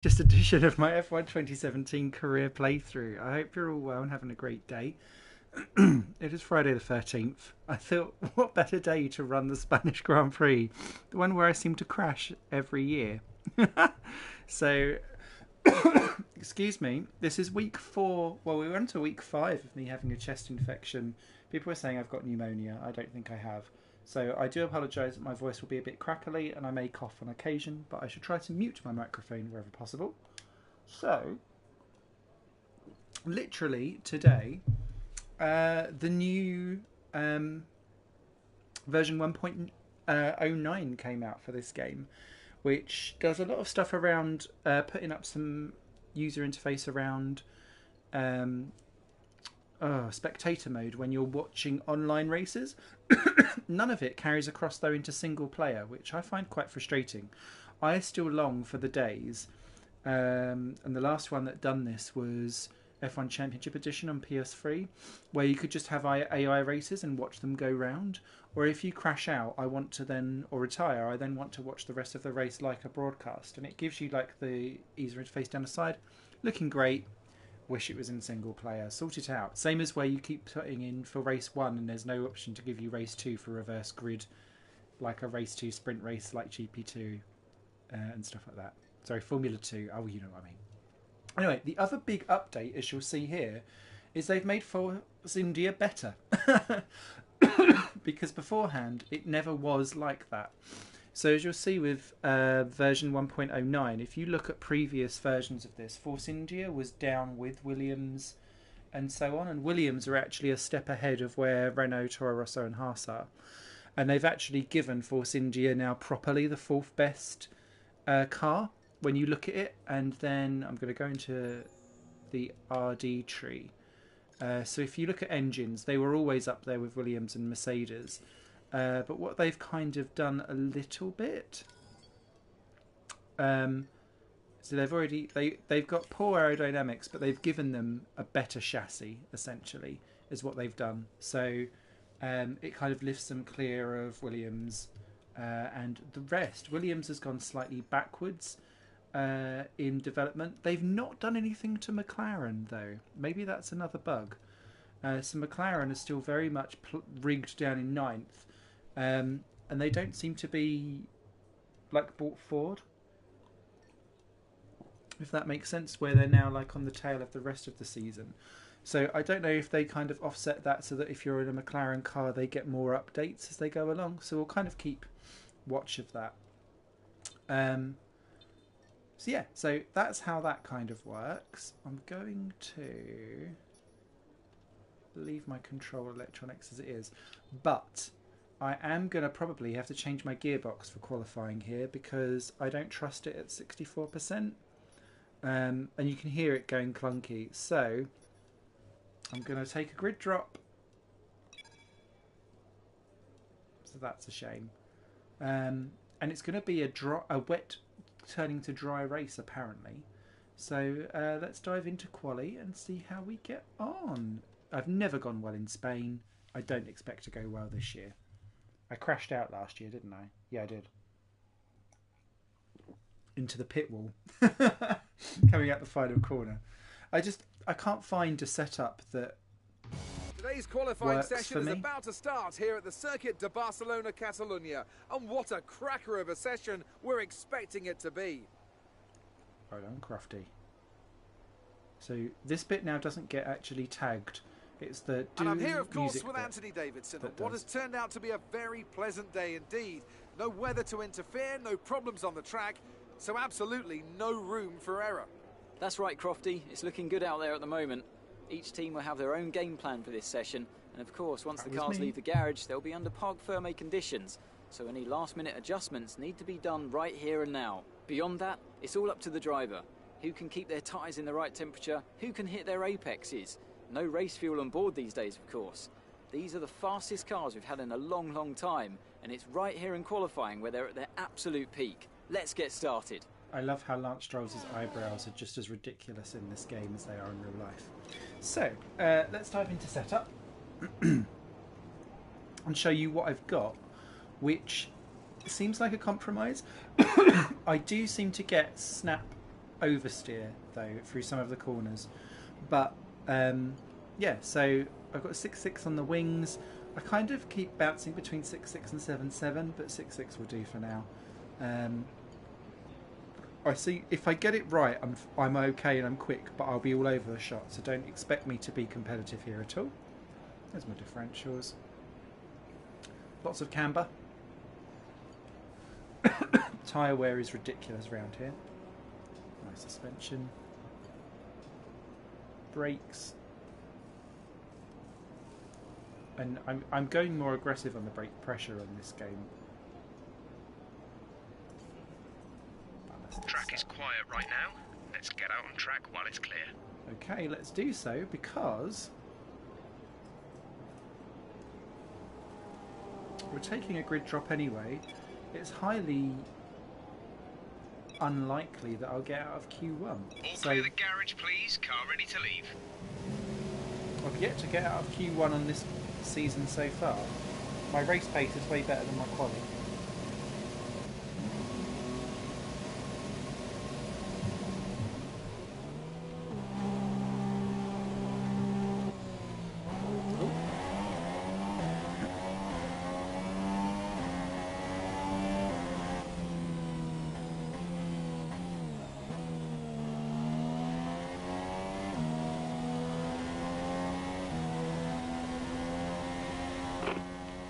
Just edition of my F1 2017 career playthrough. I hope you're all well and having a great day. It is Friday the 13th. I thought, what better day to run the Spanish Grand Prix? The one where I seem to crash every year. So, excuse me, this is week 4. Well, we're on to week 5 of me having a chest infection. People are saying I've got pneumonia. I don't think I have. So I do apologise that my voice will be a bit crackly and I may cough on occasion, but I should try to mute my microphone wherever possible. So, literally today, the new version 1.09 came out for this game, which does a lot of stuff around putting up some user interface around spectator mode when you're watching online races. None of it carries across though into single player, which I find quite frustrating. I still long for the days, and the last one that done this was F1 Championship Edition on PS3, where you could just have AI races and watch them go round. Or if you crash out, or retire, I then want to watch the rest of the race like a broadcast, and it gives you like the user interface down the side, looking great. Wish it was in single player. Sort it out. Same as where you keep putting in for race 1 and there's no option to give you race 2 for reverse grid, like a race 2 sprint race like GP2 and stuff like that. Sorry, Formula 2. Oh, you know what I mean. Anyway, the other big update, as you'll see here, is they've made Force India better. Because beforehand, it never was like that. So as you'll see with version 1.09, if you look at previous versions of this, Force India was down with Williams and so on. And Williams are actually a step ahead of where Renault, Toro Rosso and Haas are. And they've actually given Force India now properly the 4th best car when you look at it. And then I'm going to go into the RD tree. So if you look at engines, they were always up there with Williams and Mercedes. But what they've kind of done a little bit, so they've got poor aerodynamics, but they've given them a better chassis. Essentially, is what they've done. So it kind of lifts them clear of Williams and the rest. Williams has gone slightly backwards in development. They've not done anything to McLaren though. Maybe that's another bug. So McLaren is still very much rigged down in 9th. And they don't seem to be like bought forward, if that makes sense, where they're now like on the tail of the rest of the season. So I don't know if they kind of offset that so that if you're in a McLaren car they get more updates as they go along. So we'll kind of keep watch of that. So yeah, so that's how that kind of works. I'm going to leave my control electronics as it is, but I am going to probably have to change my gearbox for qualifying here because I don't trust it at 64%. And you can hear it going clunky. So I'm going to take a grid drop. So that's a shame. And it's going to be a wet turning to dry race apparently. So let's dive into quali and see how we get on. I've never gone well in Spain. I don't expect to go well this year. I crashed out last year, didn't I? Yeah, I did. Into the pit wall. Coming out the final corner. I can't find a setup that Today's qualifying works session for is me. about to start here at the Circuit de Barcelona, Catalonia. And what a cracker of a session we're expecting it to be. Right on, Crofty. So this bit now doesn't get actually tagged. It's the And I'm here, of course, music with bit Anthony Davidson on that what does. has turned out to be a very pleasant day indeed. No weather to interfere, no problems on the track, so absolutely no room for error. That's right, Crofty. It's looking good out there at the moment. Each team will have their own game plan for this session, and of course, once the cars leave the garage, they'll be under parc ferme conditions, so any last-minute adjustments need to be done right here and now. Beyond that, it's all up to the driver. Who can keep their tyres in the right temperature? Who can hit their apexes? No race fuel on board these days, of course. These are the fastest cars we've had in a long, long time, and it's right here in qualifying where they're at their absolute peak. Let's get started. I love how Lance Stroll's eyebrows are just as ridiculous in this game as they are in real life. So, let's dive into setup and show you what I've got, which seems like a compromise. I do seem to get snap oversteer though through some of the corners. But yeah, so I've got 6.6 on the wings. I kind of keep bouncing between 6.6 and 7.7, but 6.6 will do for now. I see if I get it right, I'm okay and I'm quick, but I'll be all over the shot. So don't expect me to be competitive here at all. There's my differentials. Lots of camber. Tyre wear is ridiculous around here. Nice suspension. Brakes. And I'm going more aggressive on the brake pressure on this game. Track is quiet right now. Let's get out on track while it's clear. Okay, let's do so, because we're taking a grid drop anyway. It's highly unlikely that I'll get out of Q1. All clear the garage, please. Car ready to leave. I've yet to get out of Q1 on this season so far. My race pace is way better than my quali.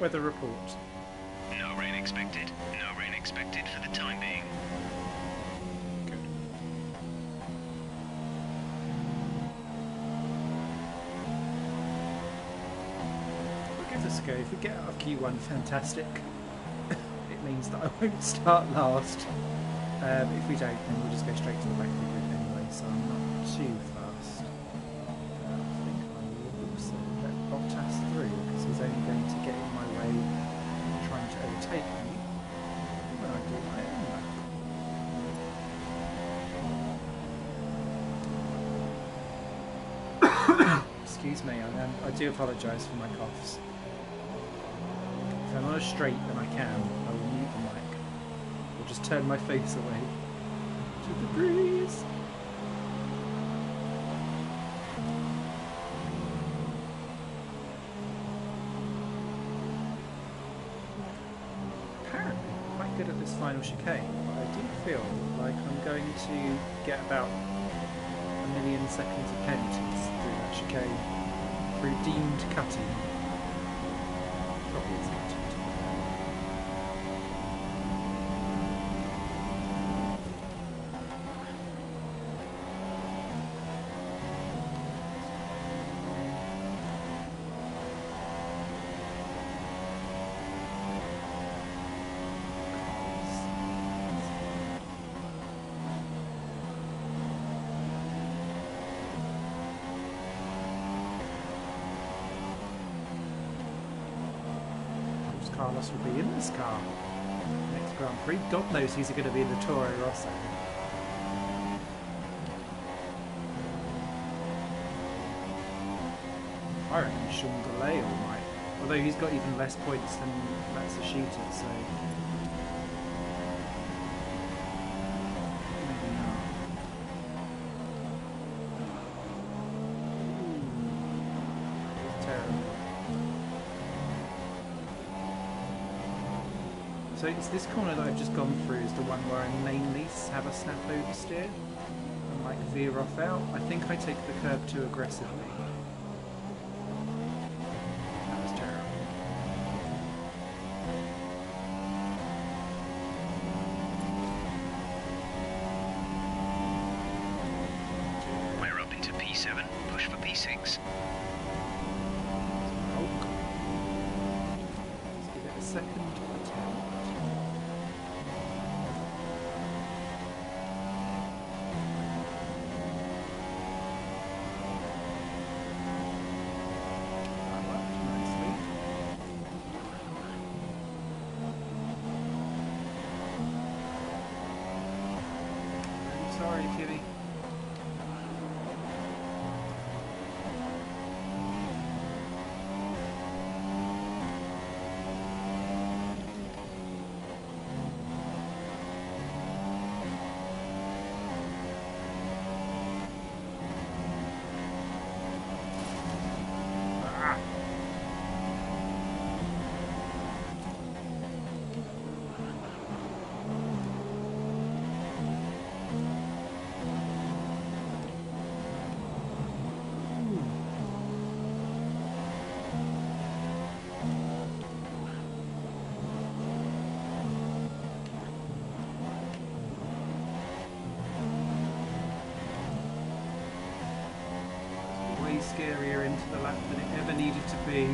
Weather report. No rain expected. No rain expected for the time being. Good. We'll give this a go. If we get out of Q1, fantastic. It means that I won't start last. If we don't, then we'll just go straight to the back of the grid anyway, so I'm not too fast. I think I will also let Bottas through, because he's only going to get in my way trying to overtake me when I do my own lap. Excuse me, I do apologise for my coughs. If I'm on a straight, then I will mute the mic, or just turn my face away to the breeze. Apparently, I'm quite good at this final chicane, but I do feel like I'm going to get about a million seconds of penalties through that chicane, through deemed cutting. Probably isn't. Carlos will be in this car next Grand Prix. God knows he's going to be in the Toro Rosso. I reckon Sean Galeo might, although he's got even less points than Matsushita, so maybe not. It's terrible. So it's this corner that I've just gone through is the one where I mainly have a snap oversteer and like veer off out. I think I take the curb too aggressively. That was terrible. We're up into P7. Push for P6. Let's give it a second attempt. That worked nicely. I'm sorry, Kitty. be.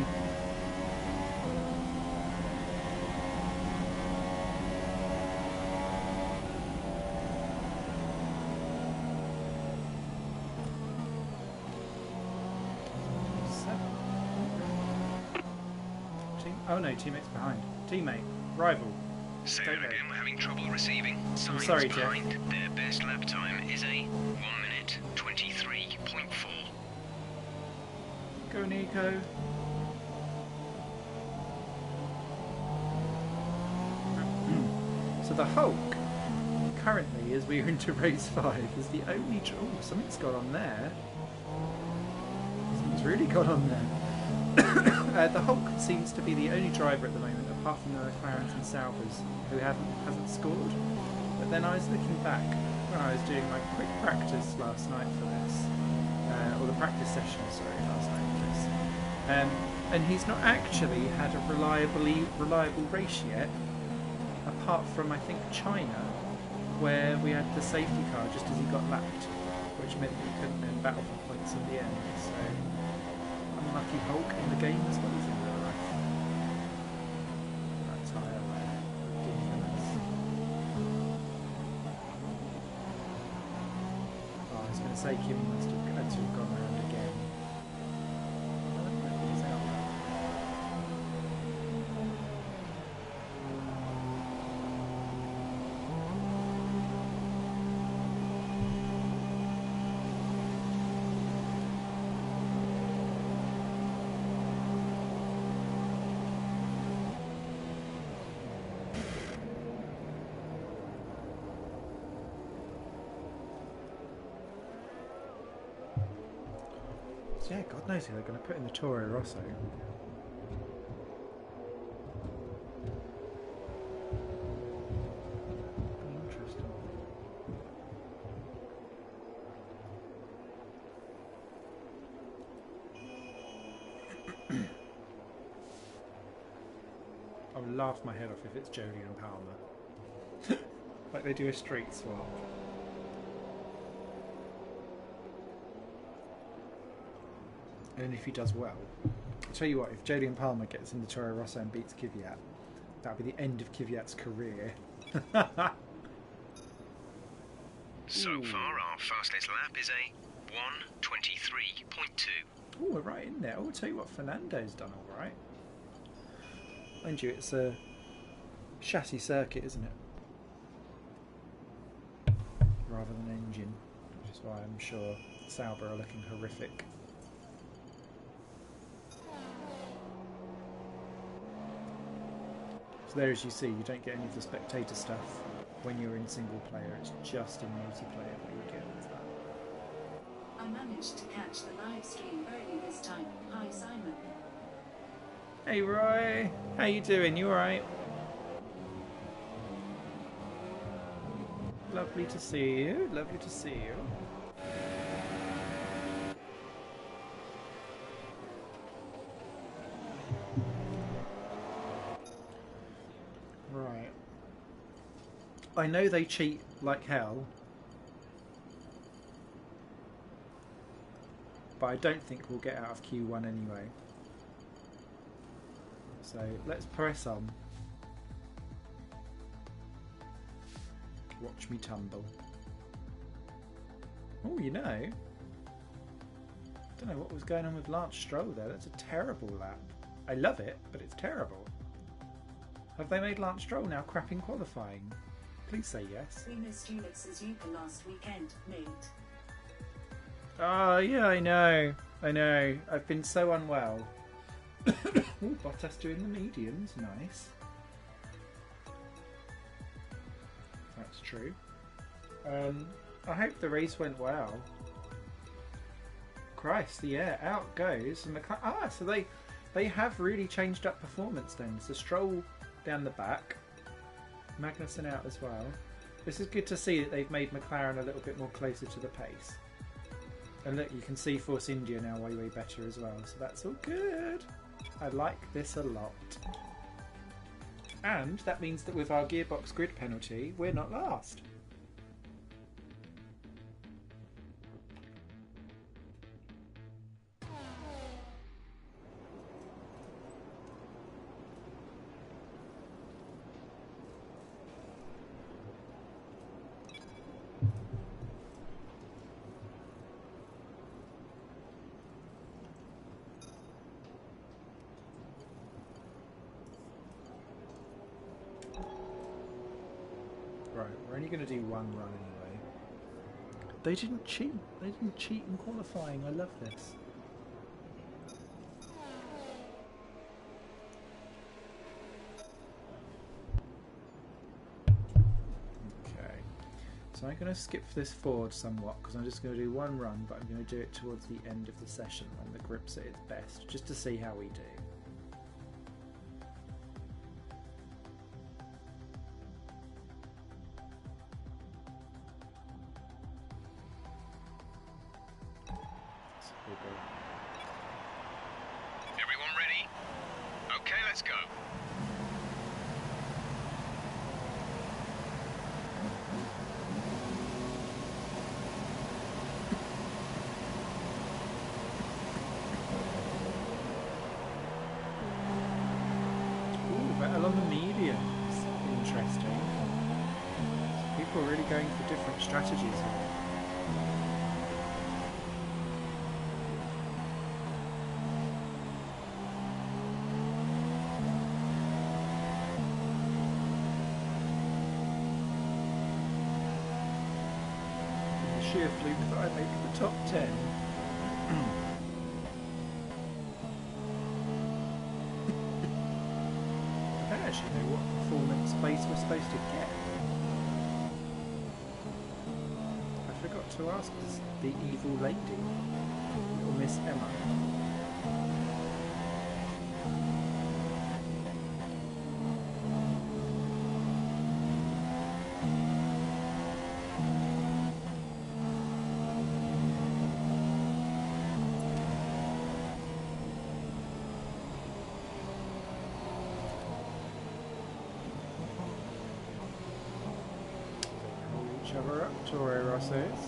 Oh no, teammate's behind. Teammate, rival. Say that again, we're having trouble receiving. Signs sorry, Jeff. behind. Their best lap time is a 1 minute 23.4. Go, Nico. So the Hulk, currently, as we're into race 5, is the only... Oh, something's got on there. Something's really got on there. The Hulk seems to be the only driver at the moment, apart from the McLarens and Saubers, who hasn't scored. But then I was looking back when I was doing my quick practice last night for this, or the practice session, sorry, last night for this. And he's not actually had a reliable race yet, apart from I think China, where we had the safety car just as he got lapped, which meant we couldn't then battle for points in the end. So. Unlucky Hulk in the game as well as in real life. That's how I was going to say Kim must have had to have gone around again. He's out now. So yeah, God knows who they're going to put in the Toro Rosso. Interesting. I would laugh my head off if it's Jodie and Palmer. Like they do a street swap. And if he does well, I'll tell you what, if Jodie Palmer gets in the Toro Rosso and beats Kvyat, that'll be the end of Kvyat's career. So far, our fastest lap is a 1:23.2. Oh, we're right in there. Oh, I'll tell you what, Fernando's done all right. Mind you, it's a chassis circuit, isn't it? Rather than engine, which is why I'm sure Sauber are looking horrific. So there, as you see, you don't get any of the spectator stuff when you're in single player. It's just in multiplayer that you get that. I managed to catch the live stream early this time. Hi, Simon. Hey, Roy. How you doing? You alright? Lovely to see you. Lovely to see you. Right. I know they cheat like hell, but I don't think we'll get out of Q1 anyway. So let's press on. Watch me tumble. Oh, you know, don't know what was going on with Lance Stroll there. That's a terrible lap. I love it, but it's terrible. Have they made Lance Stroll now crap in qualifying? Please say yes. We missed you at Suzuka last weekend, mate. Oh, yeah, I know. I know. I've been so unwell. Ooh, Bottas doing the mediums. Nice. That's true. I hope the race went well. Christ, yeah, out goes. And so they have really changed up performance then. So Stroll down the back. Magnussen out as well. This is good to see that they've made McLaren a little bit more closer to the pace. And look, you can see Force India now way better as well. So that's all good. I like this a lot. And that means that with our gearbox grid penalty, we're not last. Right, we're only going to do one run anyway. They didn't cheat. They didn't cheat in qualifying. I love this. Okay. So I'm going to skip this forward somewhat because I'm just going to do one run, but I'm going to do it towards the end of the session when the grip's at its best, just to see how we do. Everyone ready? Okay, let's go. Ooh, better on the mediums. Interesting. People are really going for different strategies here. Sheer fluke that I make the top 10. I don't actually know what performance base we're supposed to get. I forgot to ask the evil lady, or Miss Emma. Each other up, Toro Rossos.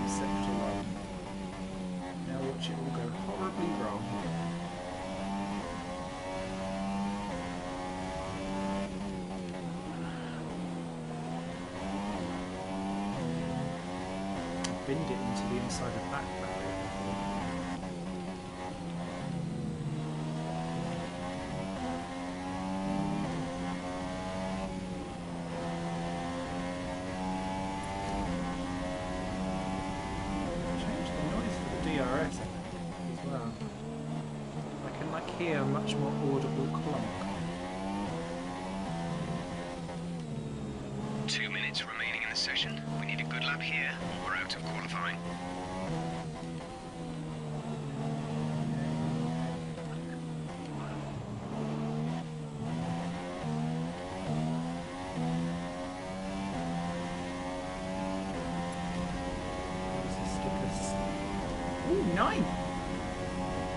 Sector 1. Now watch it all go horribly wrong. I've binned it into the inside of that barrier before. DRS as well. I can hear a much more audible clunk. 2 minutes remaining in the session. We need a good lap here, or we're out of qualifying. Ooh, 9!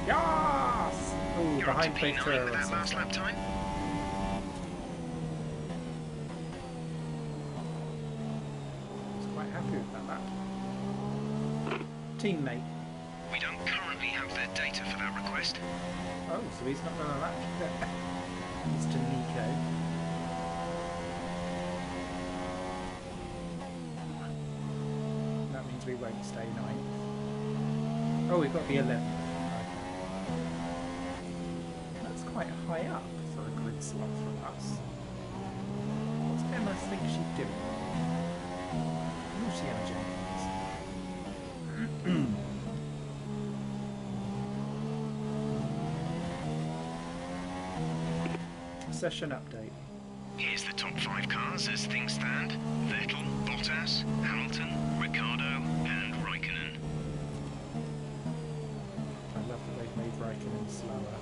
Yes! Ooh, You're up to behind both P9 Toro with that last lap time. I was quite happy with that lap. Teammate. We don't currently have the data for that request. Oh, so he's not going to lap Mr. Nico. That means we won't stay 9th. Oh, we've got the 11th. That's quite high up for a grid slot from us. What's Emma think she's doing? Who's the Emma Jenkins? Session update. Here's the top 5 cars as things stand. Vettel, Bottas, Hamilton, Ricciardo and Raikkonen. I love that they've made Raikkonen slower.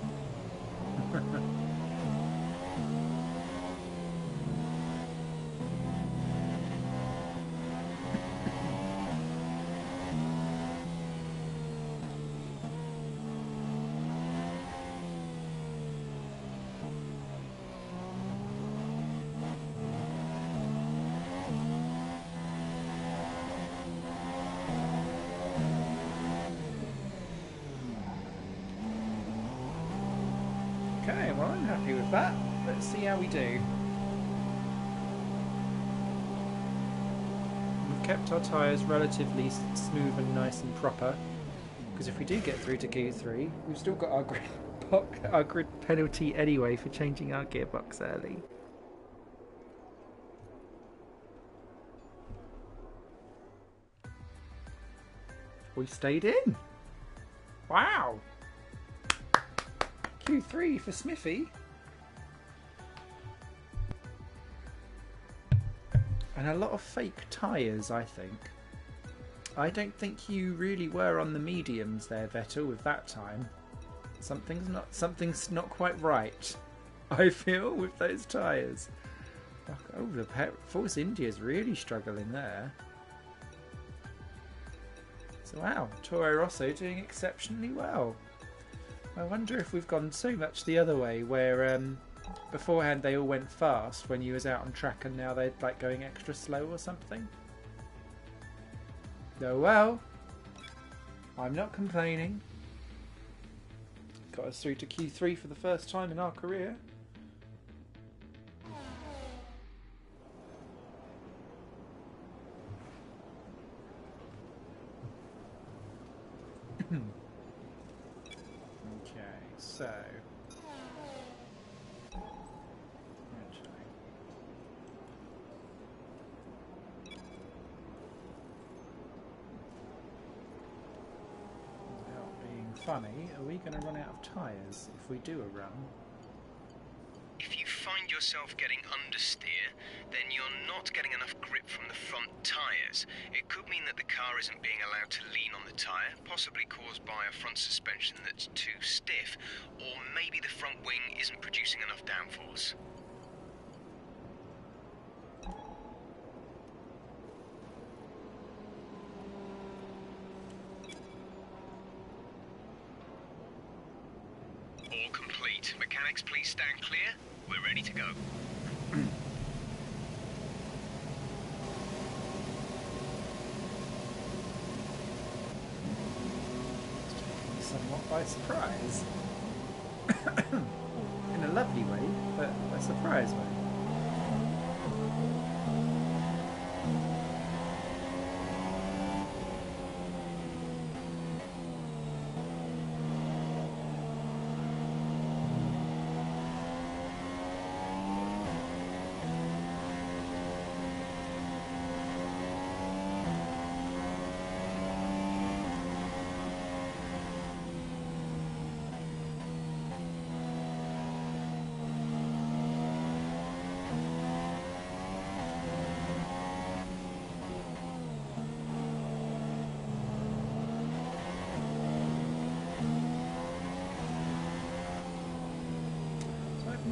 like that. Let's see how we do. We've kept our tyres relatively smooth and nice and proper, because if we do get through to Q3, we've still got our grid penalty anyway for changing our gearbox early. We stayed in. Wow. Q3 for Smithy. And a lot of fake tyres, I think. I don't think you really were on the mediums there, Vettel, with that time. Something's not quite right, I feel, with those tyres. Oh, the Force India's really struggling there. So wow, Toro Rosso doing exceptionally well. I wonder if we've gone so much the other way, where beforehand they all went fast when you was out on track, and now they're like going extra slow or something. Oh well, I'm not complaining. Got us through to Q3 for the first time in our career. Okay, so without being funny, are we going to run out of tyres if we do a run? If you find yourself getting understeer, then you're not getting enough grip from the front tyres. It could mean that the car isn't being allowed to lean on the tyre, possibly caused by a front suspension that's too stiff, or maybe the front wing isn't producing enough downforce. All complete. Mechanics, please stand clear. We're ready to go. Somewhat by surprise. In a lovely way, but a surprise way.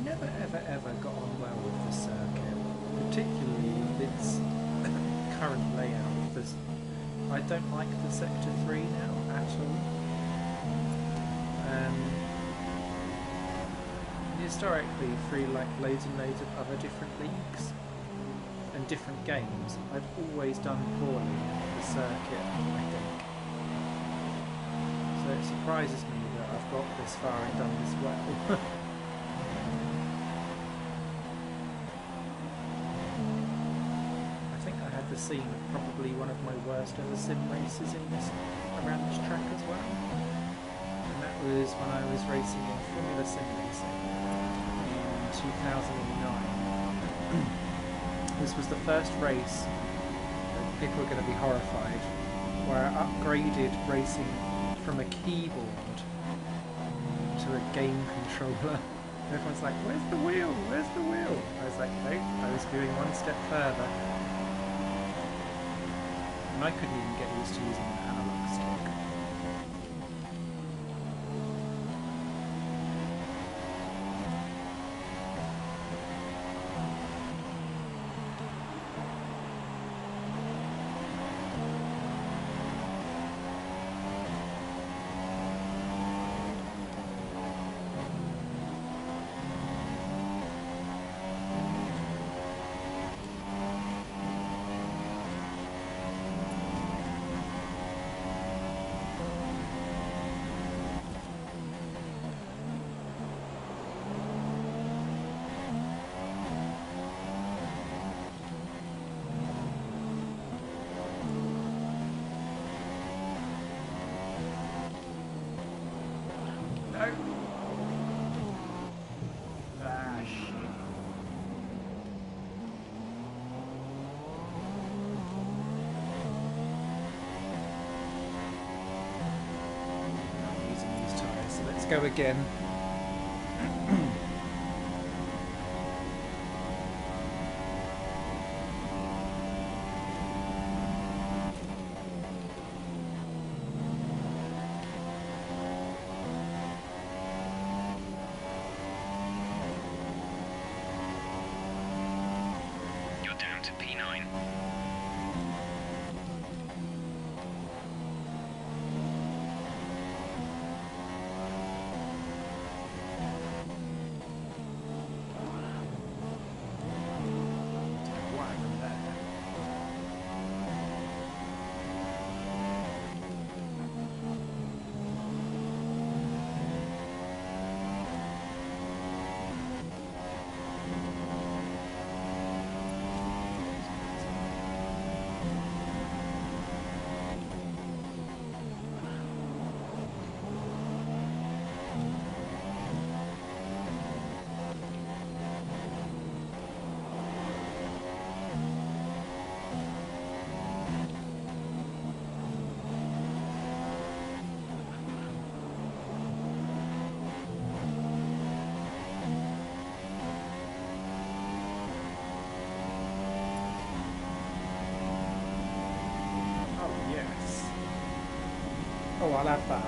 Never ever got on well with the circuit, particularly with its current layout. I don't like the Sector 3 now at all. Historically, through like loads and loads of other different leagues and different games, I've always done poorly at the circuit, I think. So it surprises me that I've got this far and done this well. The scene of probably one of my worst ever sim races around this track as well, and that was when I was racing in Formula Sim Racing in 2009. This was the first race, people are going to be horrified, where I upgraded racing from a keyboard to a game controller. Everyone's like, where's the wheel, where's the wheel? I was like, nope, I was going one step further. And I couldn't even get used to using an analog stick. go again. You're down to P9. What happened there? Oh, yes. Oh, I'll have that.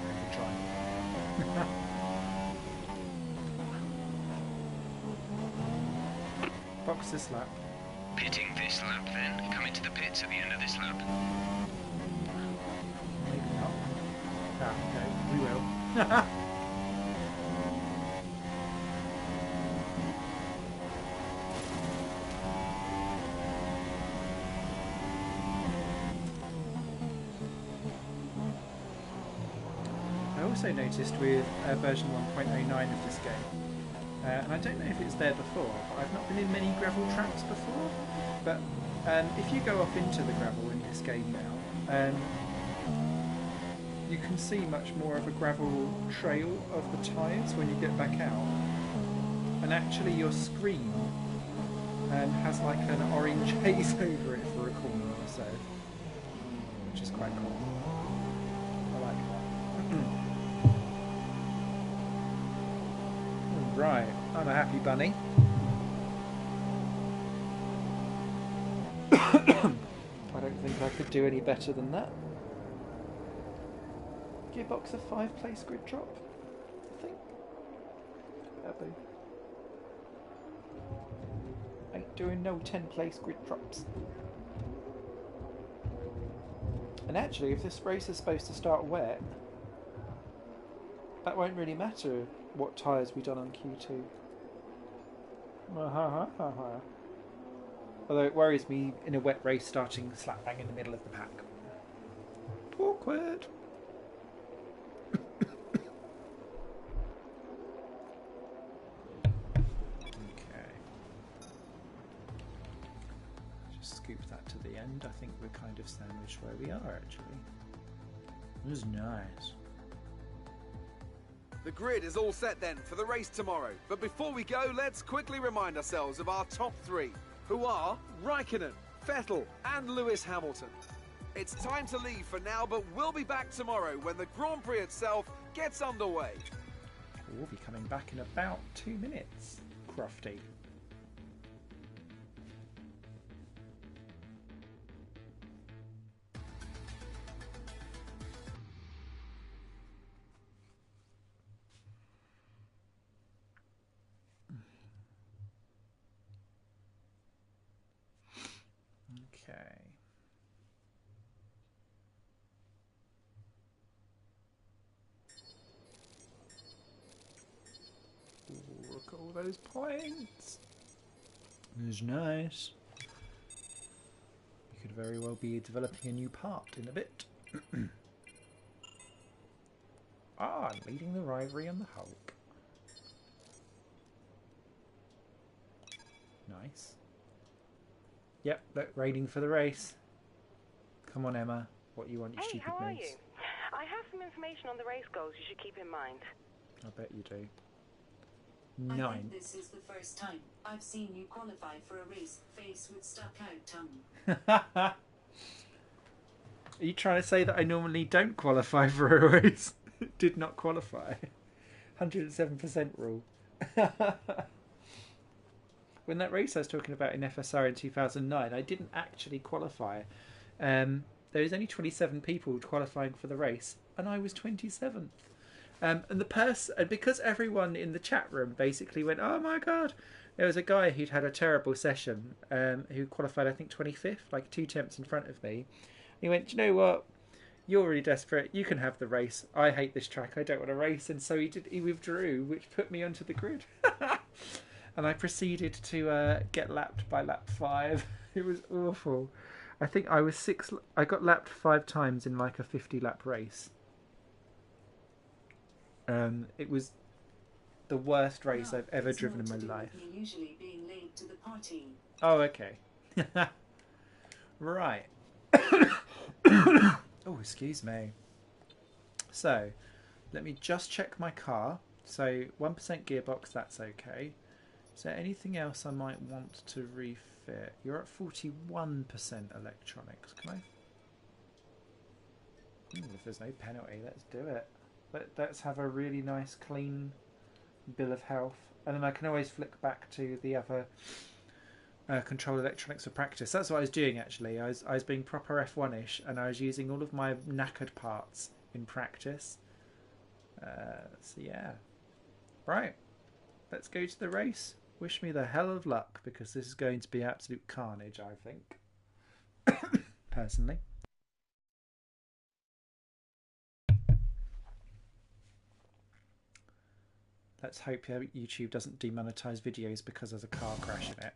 Good try. Box this lap. Pitting this lap then. Come into the pits at the end of this lap. Maybe not. Ah, no, we will. I also noticed with version 1.09 of this game, and I don't know if it's there before, but I've not been in many gravel tracks before, but if you go off into the gravel in this game now, you can see much more of a gravel trail of the tyres when you get back out, and actually your screen has like an orange haze over it for a corner or so, which is quite cool. I like that. Right, I'm a happy bunny. I don't think I could do any better than that. Gearbox a 5-place grid drop, I think. That'd be. Ain't doing no 10-place grid drops. And actually, if this race is supposed to start wet, that won't really matter what tyres we done on Q2. Although it worries me in a wet race starting slap bang in the middle of the pack. Awkward. Okay. Just scoop that to the end. I think we're kind of sandwiched where we are actually. This is nice. The grid is all set then for the race tomorrow. But before we go, let's quickly remind ourselves of our top three, who are Raikkonen, Vettel and Lewis Hamilton. It's time to leave for now, but we'll be back tomorrow when the Grand Prix itself gets underway. We'll be coming back in about 2 minutes, Crofty. Okay. Ooh, look at all those points. It's nice. You could very well be developing a new part in a bit. Ah, I'm leading the rivalry on the Hulk. Nice. Yep, look, raining for the race. Come on, Emma. What you want, you Hey, stupid how are moves. you? I have some information on the race goals you should keep in mind. I bet you do. I 9. think this is the first time I've seen you qualify for a race face with stuck out tongue. Are you trying to say that I normally don't qualify for a race? Did not qualify. 107% rule. When that race I was talking about in FSR in 2009, I didn't actually qualify. There was only 27 people qualifying for the race, and I was 27th. And because everyone in the chat room basically went, "Oh my god!" There was a guy who'd had a terrible session, who qualified, I think, 25th, like 2 temps in front of me. He went, "Do you know what? You're really desperate. You can have the race. I hate this track. I don't want to race." And so he withdrew, which put me onto the grid. And I proceeded to get lapped by lap 5. It was awful. I think I got lapped 5 times in like a 50-lap race. It was the worst race I've ever driven in my life. Usually being late to the party. Oh, okay. Right. Oh, excuse me. So, let me just check my car. So, 1% gearbox, that's okay. Is there anything else I might want to refit? You're at 41% electronics. Can I? If there's no penalty, let's do it. Let's have a really nice, clean bill of health. And then I can always flick back to the other control electronics for practice. That's what I was doing, actually. I was being proper F1-ish, and I was using all of my knackered parts in practice. So, yeah. Right. Let's go to the race. Wish me the hell of luck, because this is going to be absolute carnage, I think. Personally. Let's hope YouTube doesn't demonetize videos because there's a car crash in it.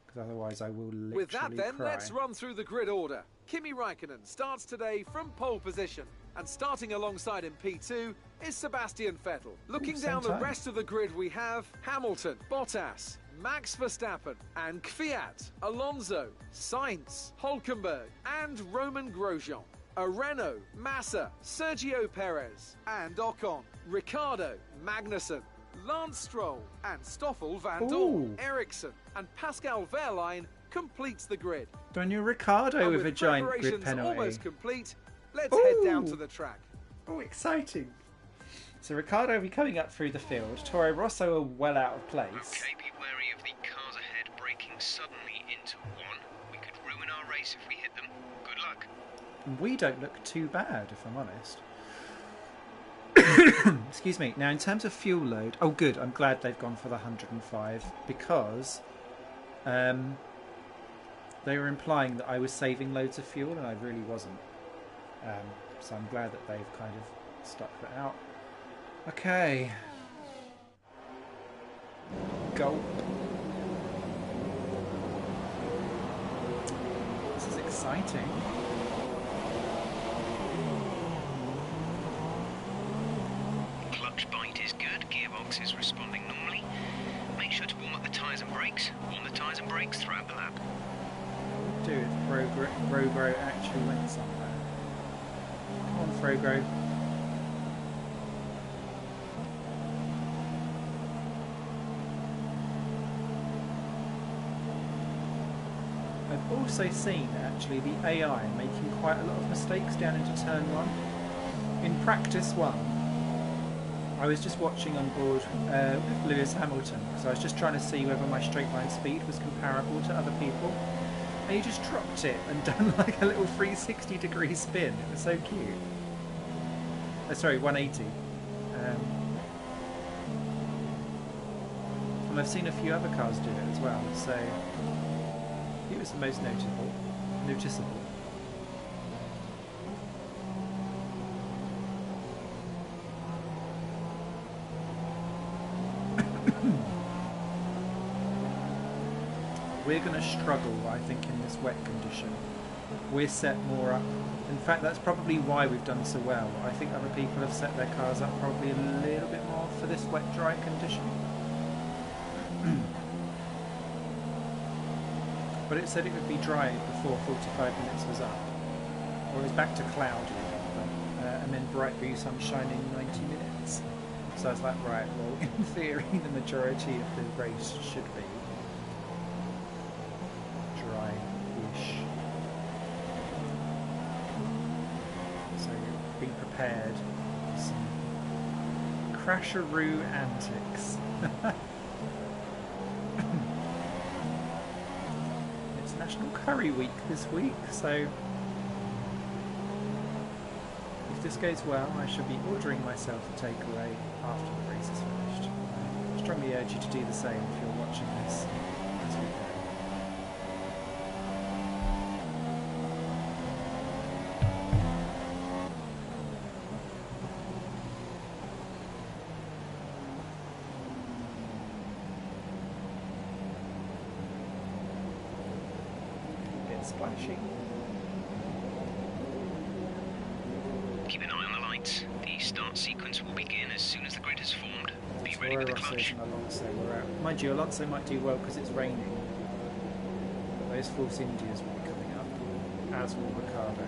Because otherwise I will literally With that then, cry. let's run through the grid order. Kimi Raikkonen starts today from pole position. And starting alongside in P2 is Sebastian Vettel. Looking down the rest of the grid, we have Hamilton, Bottas, Max Verstappen and Kvyat, Alonso, Sainz, Hülkenberg and Roman Grosjean. A Renault, Massa, Sergio Perez and Ocon, Ricciardo, Magnussen, Lance Stroll and Stoffel van Dorn, Ericsson and Pascal Wehrlein completes the grid. Daniel Ricciardo with a giant grid penalty. Almost complete. Let's head down to the track. Oh, exciting. So Ricciardo will be coming up through the field. Toro Rosso are well out of place. Okay, be wary of the cars ahead braking suddenly into one. We could ruin our race if we hit them. Good luck. We don't look too bad, if I'm honest. Excuse me. Now, in terms of fuel load... Oh, good. I'm glad they've gone for the 105, because they were implying that I was saving loads of fuel, and I really wasn't. So I'm glad that they've kind of stuck that out. Okay. Gulp. This is exciting. Clutch bite is good, gearbox is responding normally. Make sure to warm up the tyres and brakes. Warm the tyres and brakes throughout the lap. What would do if Rogro actually went somewhere? Come on, Frogro. I've also seen, actually, the AI making quite a lot of mistakes down into turn 1. In practice 1, I was just watching on board with Lewis Hamilton, because I was just trying to see whether my straight line speed was comparable to other people. And he just dropped it and done like a little 360-degree spin. It was so cute. Sorry, 180. And I've seen a few other cars do it as well, so he was the most noticeable. We're going to struggle, I think, in this wet condition. We're set more up. In fact, that's probably why we've done so well. I think other people have set their cars up probably a little bit more for this wet, dry condition. But it said it would be dry before 45 minutes was up. Or it was back to cloudy, and then bright blue sunshine in 90 minutes. So I was like, right, well, in theory, the majority of the race should be dry-ish. So be prepared for some crasheroo antics. It's National Curry Week this week, so if this goes well, I shall be ordering myself a takeaway after the race is finished. I strongly urge you to do the same if you're watching this as we go. Get splashing. Keep an eye on the lights. The start sequence will begin as soon as the grid is formed. Be ready with the clutch. Alonso were out. Mind you, Alonso might do well because it's raining. But those Force Indias will be coming up, as will Ricardo.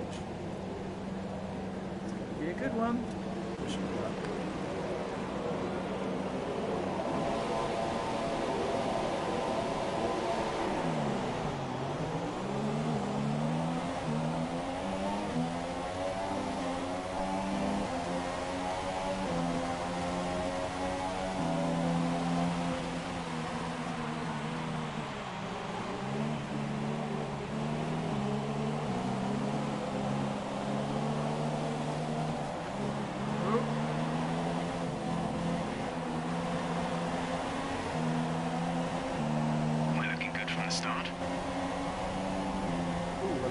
It's going to be a good one. Wish me luck.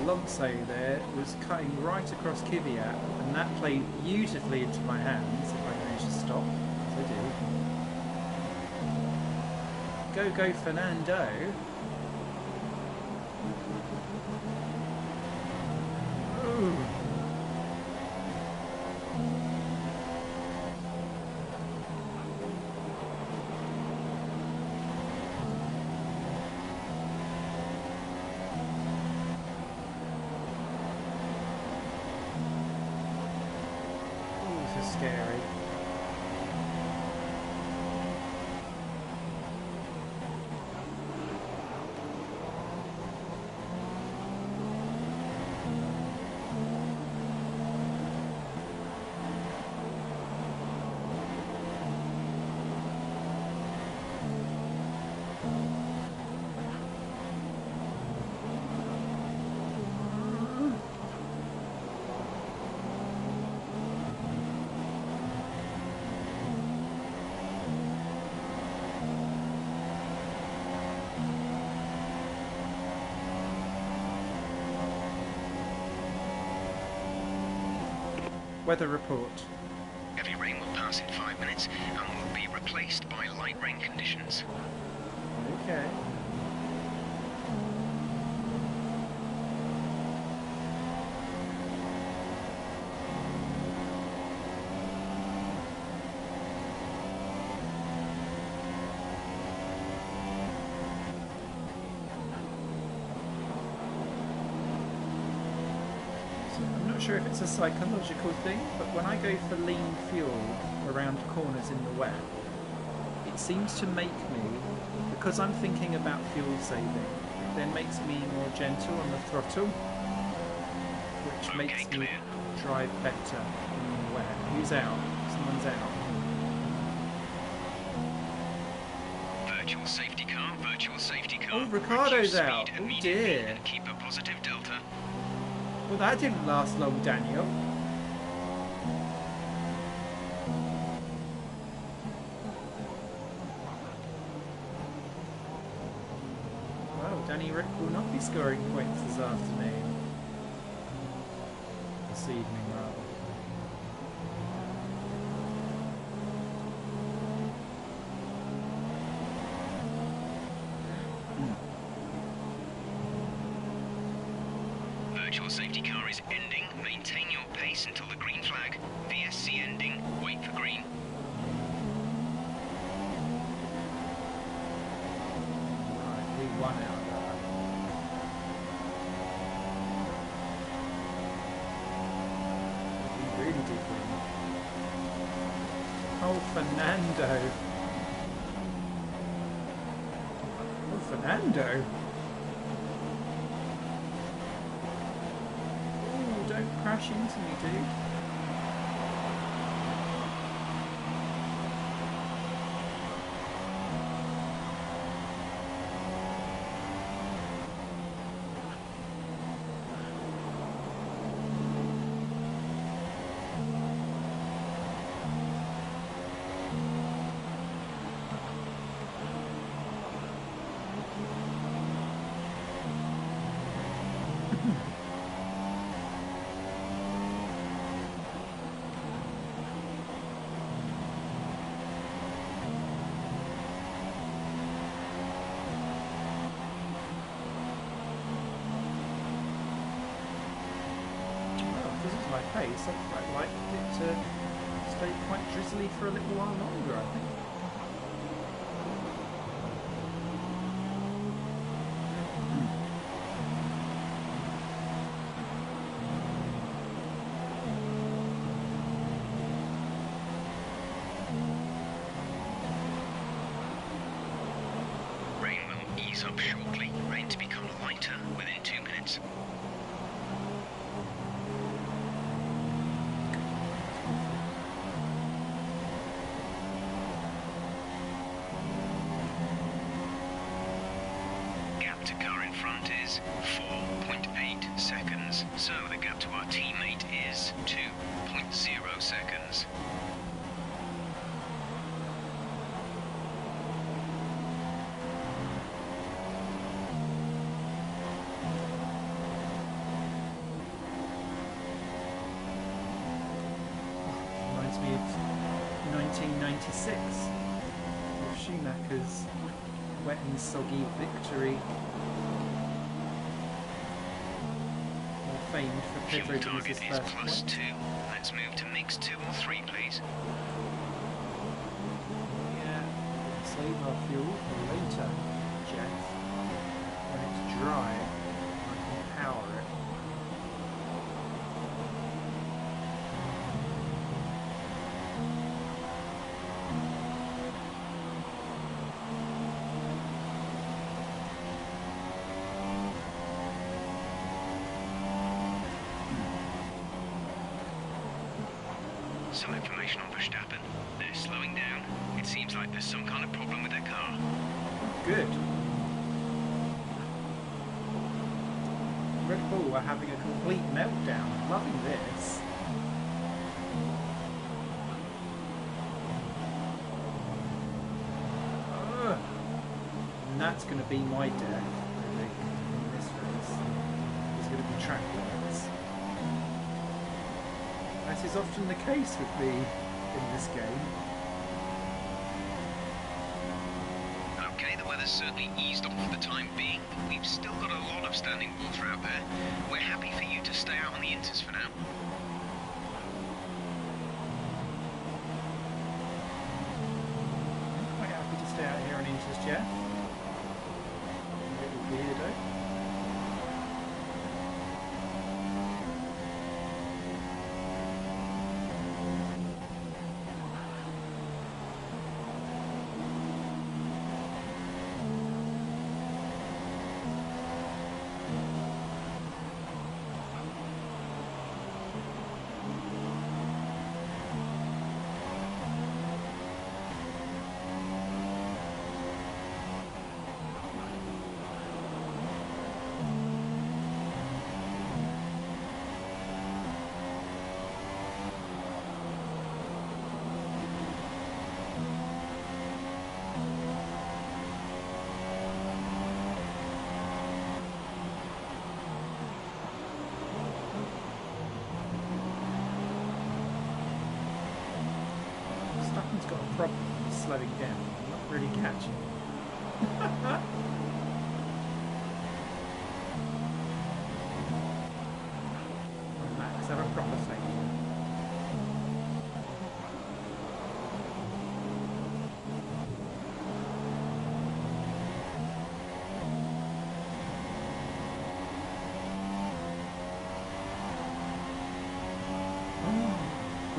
Alonso there was cutting right across Kvyat, and that played beautifully into my hands if I managed to stop, as I did. Go Fernando. Ooh. Scary. Weather report. Heavy rain will pass in 5 minutes and will be replaced by light rain conditions. Okay. I'm not sure if it's a psychological thing, but when I go for lean fuel around corners in the wet, it seems to make me, because I'm thinking about fuel saving, it then makes me more gentle on the throttle, which makes me drive better in the wet. Who's out? Someone's out. Virtual safety car, virtual safety car. Oh, Ricardo's out. Oh dear. And keep a positive delta. Well, that didn't last long, Daniel. Well, Danny Rick will not be scoring points this afternoon. This evening, rather. Virtual safety car is ending. Maintain your pace until the green flag. VSC ending. Wait for green. Right, we won out of that. Oh, Fernando. Oh, Fernando. Oh, don't crash into me, dude. My pace, I'd quite like it to stay quite drizzly for a little while longer, I think. Rain will ease up shortly. Rain to become lighter within 2 minutes. Gap to car in front is 4.8 seconds, so the gap to our teammate is 2.0 seconds. Reminds me of 1996, with Schumacher's wet and soggy victory. More famed for Fuel Pedro being target his is first plus point. 2. Let's move to mix 2 or 3, please. Yeah, save our fuel for later, Jeff. When it's dry, I can power it. Some information on Verstappen. They're slowing down. It seems like there's some kind of problem with their car. Good. Red Bull are having a complete meltdown. Loving this. Ugh. And that's going to be my death, I think, in this race. It's going to be track limits. As is often the case with me in this game. Okay, the weather's certainly eased off for the time being, but we've still got a lot of standing water out there. We're happy for you to stay out on the inters for now. I'm quite happy to stay out here on Inters, Jeff. Little weirdo. Verstappen's got a problem with slowing down. I'm not really catching it. Max, have a proper failure.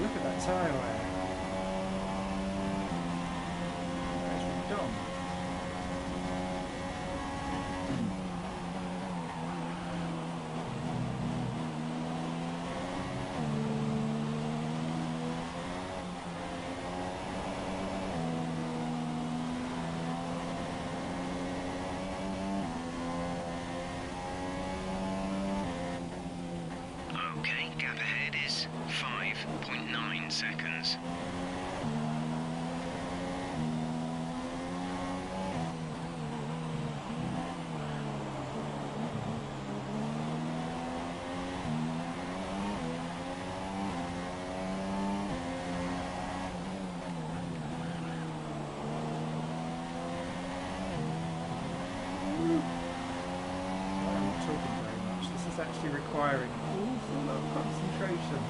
Look at that tyre wear. 9 seconds. I'm not talking very much. This is actually requiring an awful lot of concentration.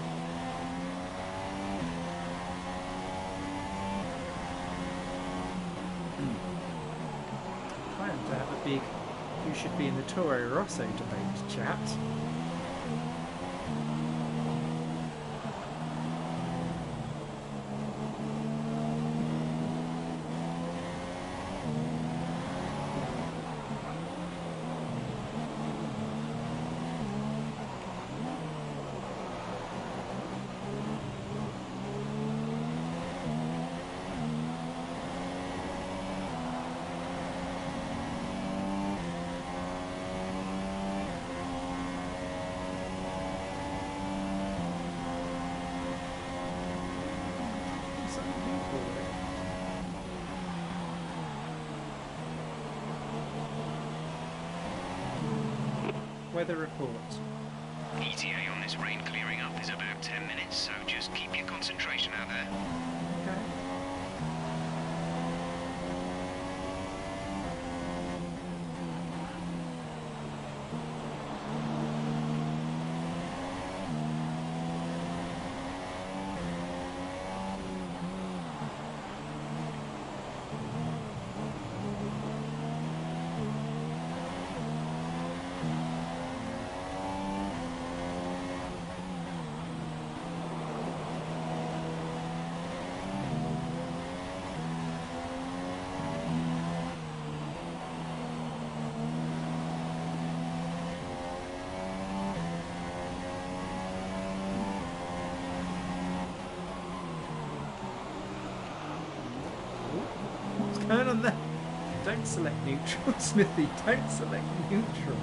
Time to have a big who should be in the Toro Rosso debate chat. Weather report. ETA on this rain clearing up is about 10 minutes, so just keep your concentration out there. Okay. What's going on there? Don't select neutral, Smithy. Don't select neutral.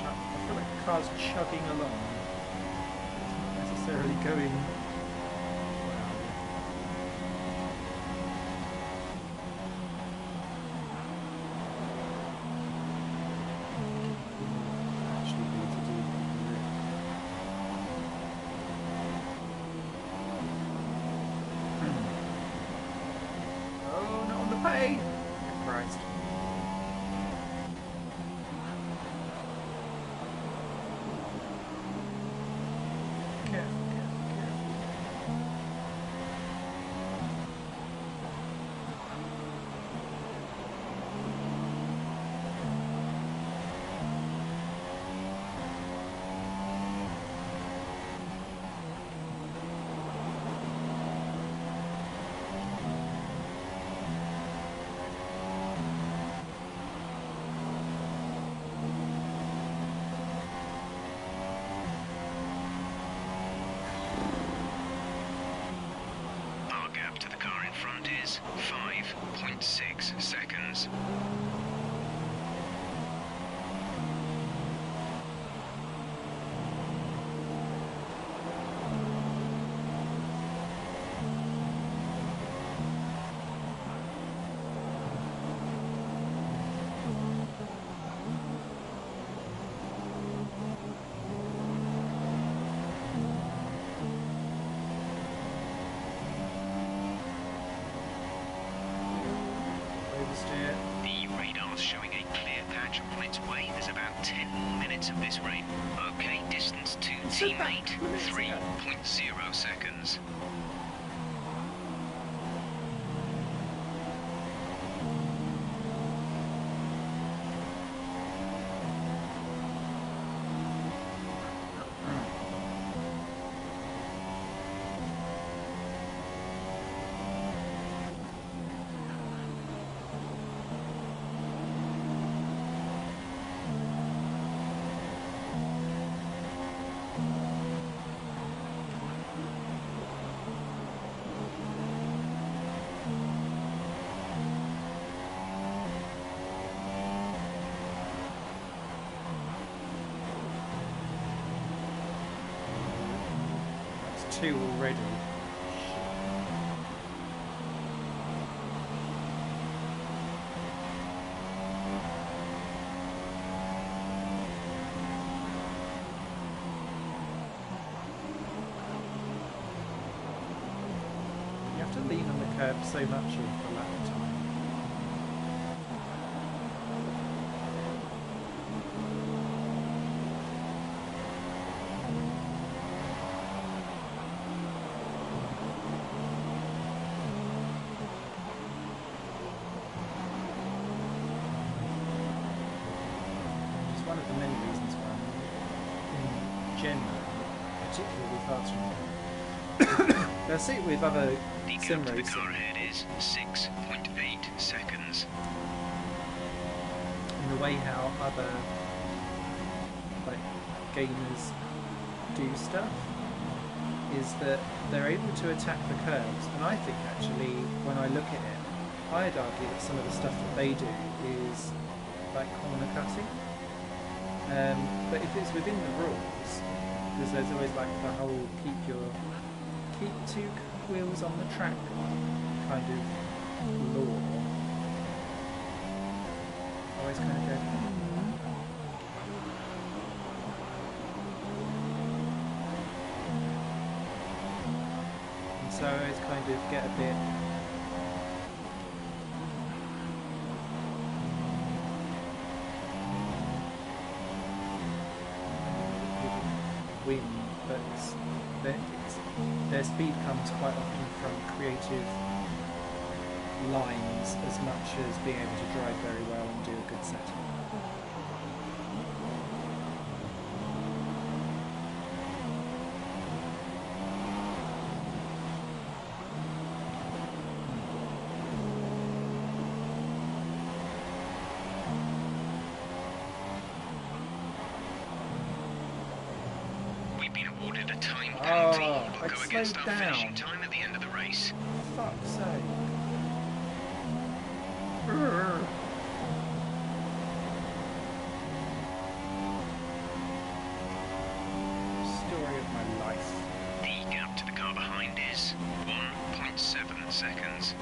I feel like the car's chugging along. It's not necessarily going. Actually be to do Oh, not on the pay! Christ. Careful, careful, careful. Our gap to the car in front is 5.6 seconds. Oversteer. The radar's showing a clear patch on its way. There's about 10 more minutes of this rain. Okay, distance to teammate, 3.0 seconds. 2 already. You have to lean on the curb so much for a lap time. One of the many reasons why I'm in general particularly faster. I see it with other The sim gap to the racing car ahead is 6.8 seconds. in the way how other like gamers do stuff is that they're able to attack the curves, and I think actually when I look at it, I'd argue that some of the stuff that they do is like corner cutting. But if it's within the rules, because there's always like the whole keep 2 wheels on the track kind of law. Always kind of go. And so I always kind of get a bit. Win, but their speed comes quite often from creative lines as much as being able to drive very well and do a good setup. Been awarded a time penalty. We'll I'd go against slowed our down. finishing time at the end of the race. Fuck's sake. Story of my life. The gap to the car behind is 1.7 seconds.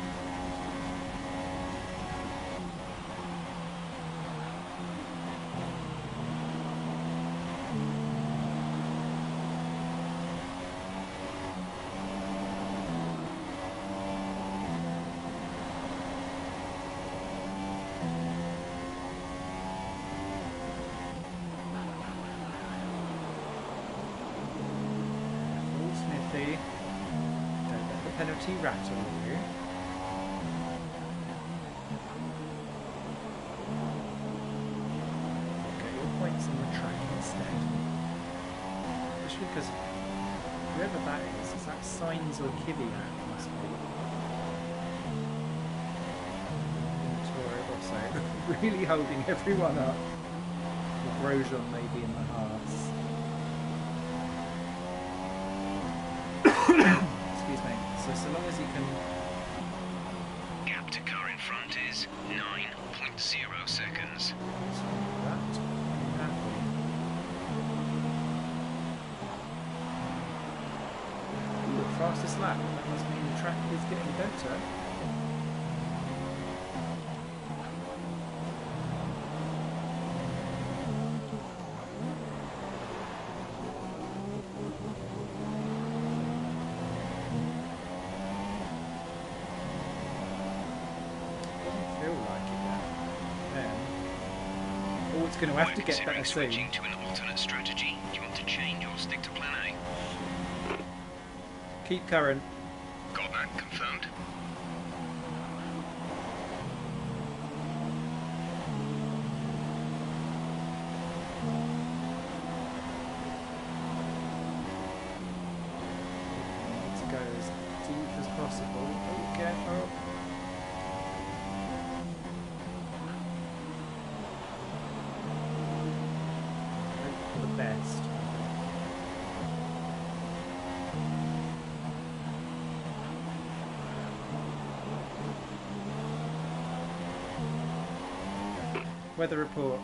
Smithy, don't let the penalty rattle you. Get your points on the track instead. Especially because whoever that is that Signs or Kiviak must be. Toro Rosso, really holding everyone up. Or Grosjean maybe in the Haas. Excuse me. So long as you can. Gap to car in front is 9.0 seconds. That, I'm happy. Ooh, fastest lap. That must mean the track is getting better. Going to have to get better soon. Switching to an alternate strategy. Do you want to change or stick to plan A? Keep current. Got that confirmed. Need to go as deep as possible. Oh, careful. Best. Weather report.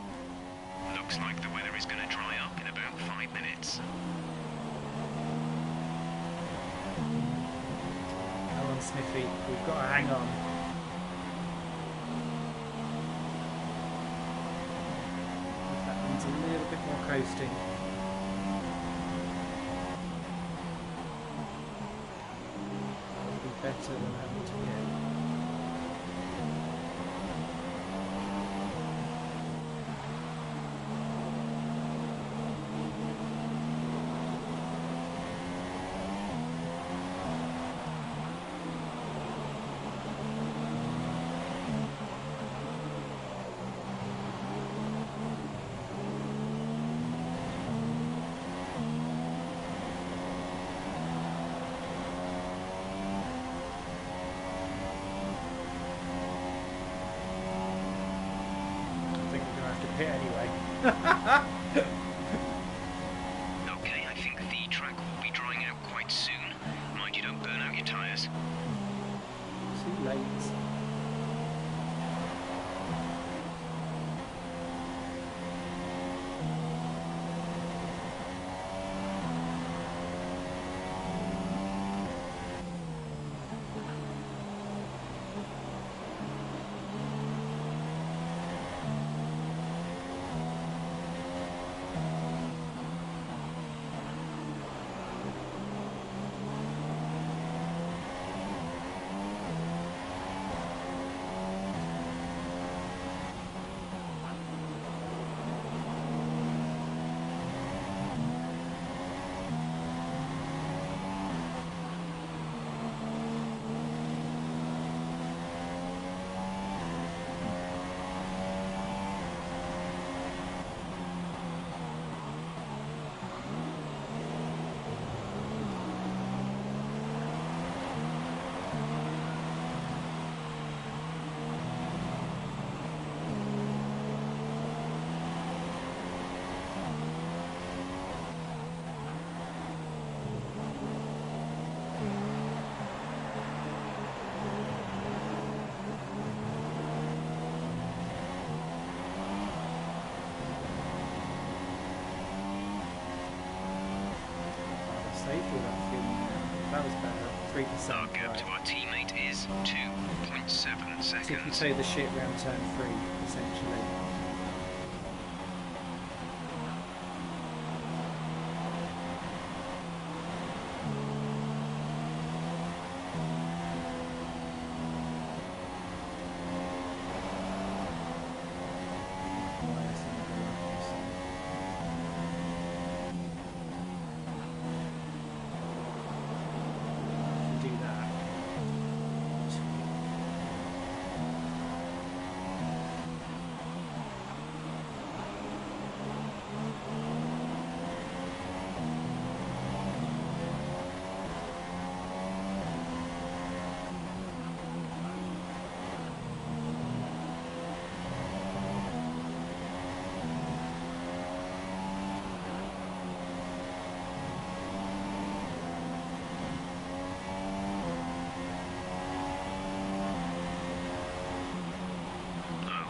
Looks like the weather is going to dry up in about 5 minutes. Smithy. We've got to hang on. If that one's a little bit more coasting. That'll be better than having to get. Hit anyway. Okay, I think the track will be drying out quite soon. Mind you don't burn out your tyres. Too late. That was better. 3%. Our gap to our teammate is 2.7 So if you seconds. say the shit round turn 3, essentially. Do that.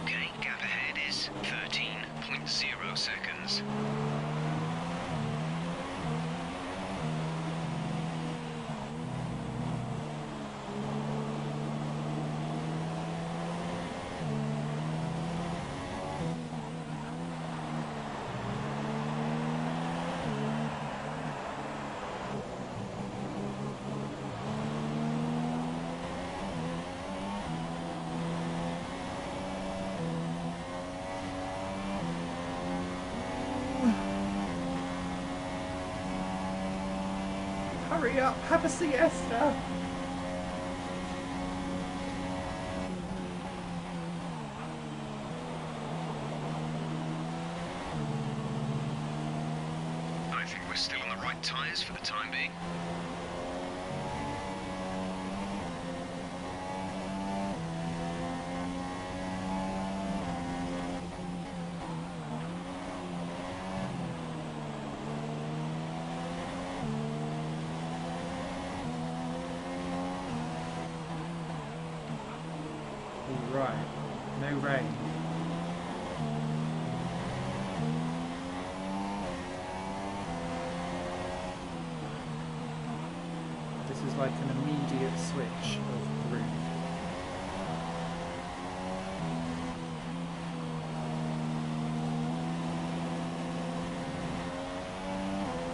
Okay, gap ahead is 13.0 seconds. Hurry up, have a siesta! I think we're still on the right tyres for the time being. Right, no rain. This is like an immediate switch of route.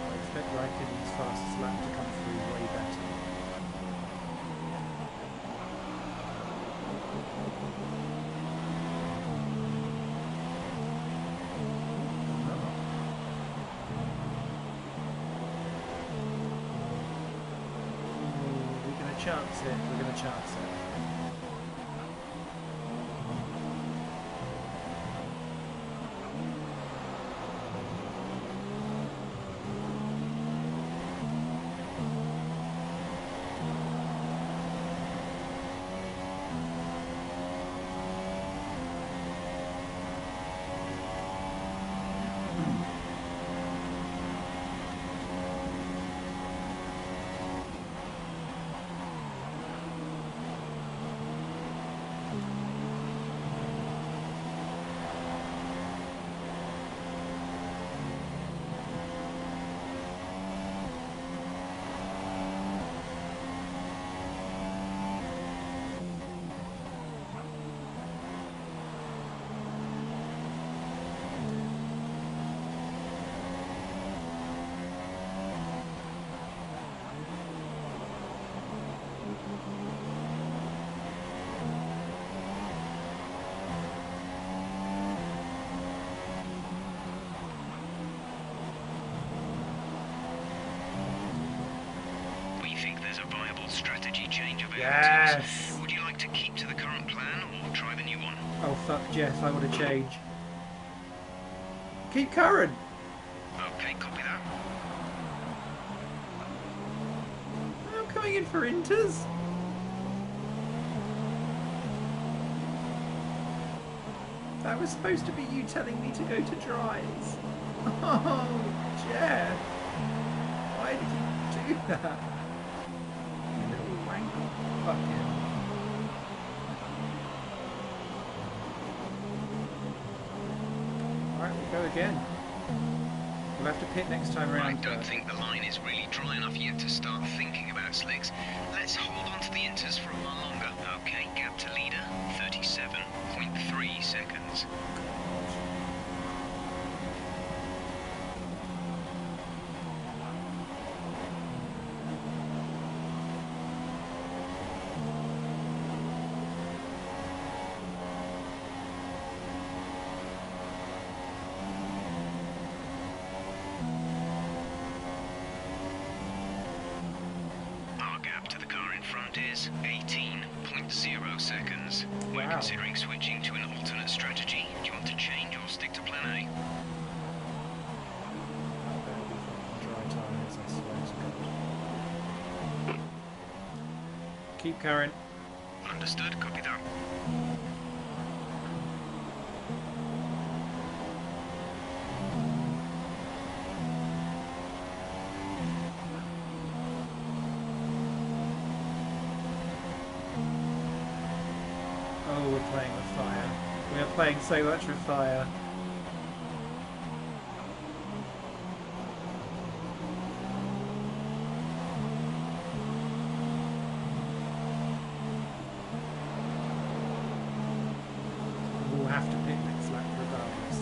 I expect Raikkonen's fastest lap to come through way better. Chance it. We're going to chance it. Strategy change available. Yes! Would you like to keep to the current plan or try the new one? Oh fuck Jeff, I want to change. Keep current! Okay, copy that. I'm coming in for inters. That was supposed to be you telling me to go to dries. Oh, Jeff. Why did you do that? Fuck yeah. Alright, we'll go again. We'll have to pit next time around. I don't think the line is really dry enough yet to start thinking about slicks. Let's hold on to the inters for a while longer. Okay, gap to leader, 37.3 seconds. Is 18.0 seconds. We're considering switching to an alternate strategy. Do you want to change or stick to plan A? Dry tyres, I swear to God. Keep current. Understood, copy that. Oh, we're playing with fire. We are playing so much with fire. We'll have to pick next lap regardless.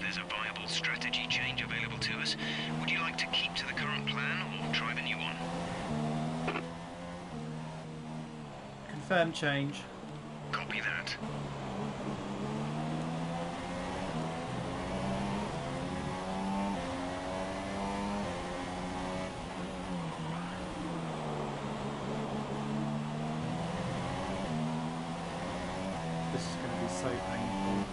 There's a viable strategy change available to us. Would you like to keep to the current plan or try the new one? Confirm change. Copy that. This is going to be so painful.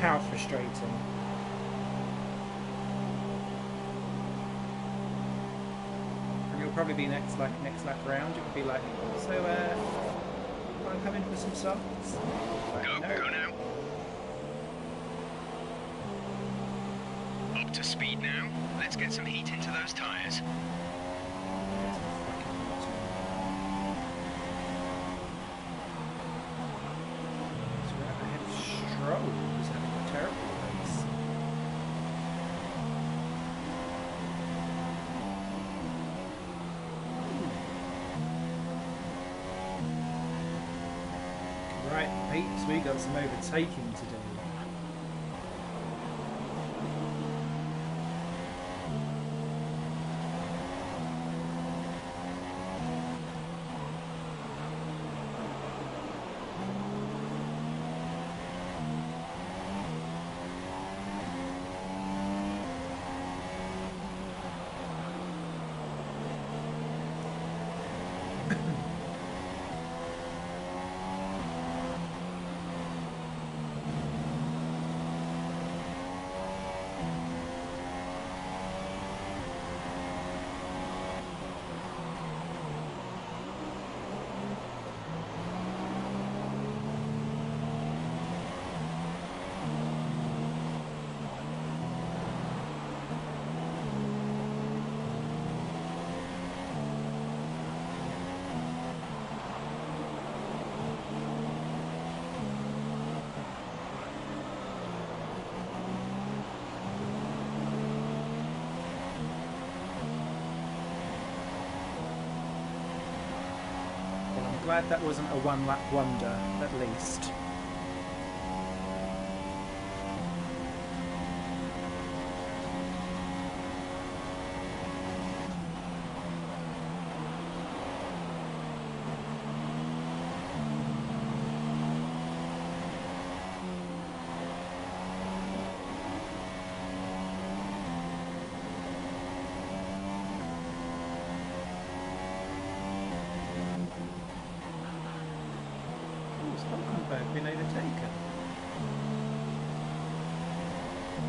How frustrating. And it'll probably be next lap round. It would be like, so I'm coming for some softs. Like, Go, no. go now. Up to speed now. Let's get some heat into those tyres. He's having a terrible race. Right, peeps, we got some overtaking to do. Glad that wasn't a one-lap wonder, at least. Been overtaken.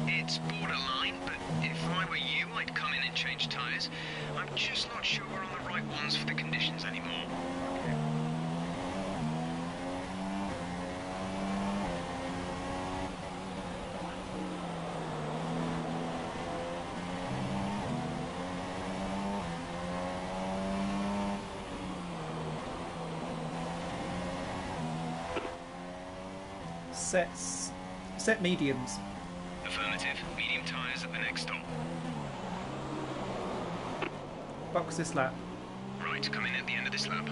It's borderline, but if I were you, I'd come in and change tyres. I'm just not sure we're on the right ones for the conditions anymore. Okay. Set mediums. Affirmative. Medium tyres at the next stop. Box this lap. Right, come in at the end of this lap.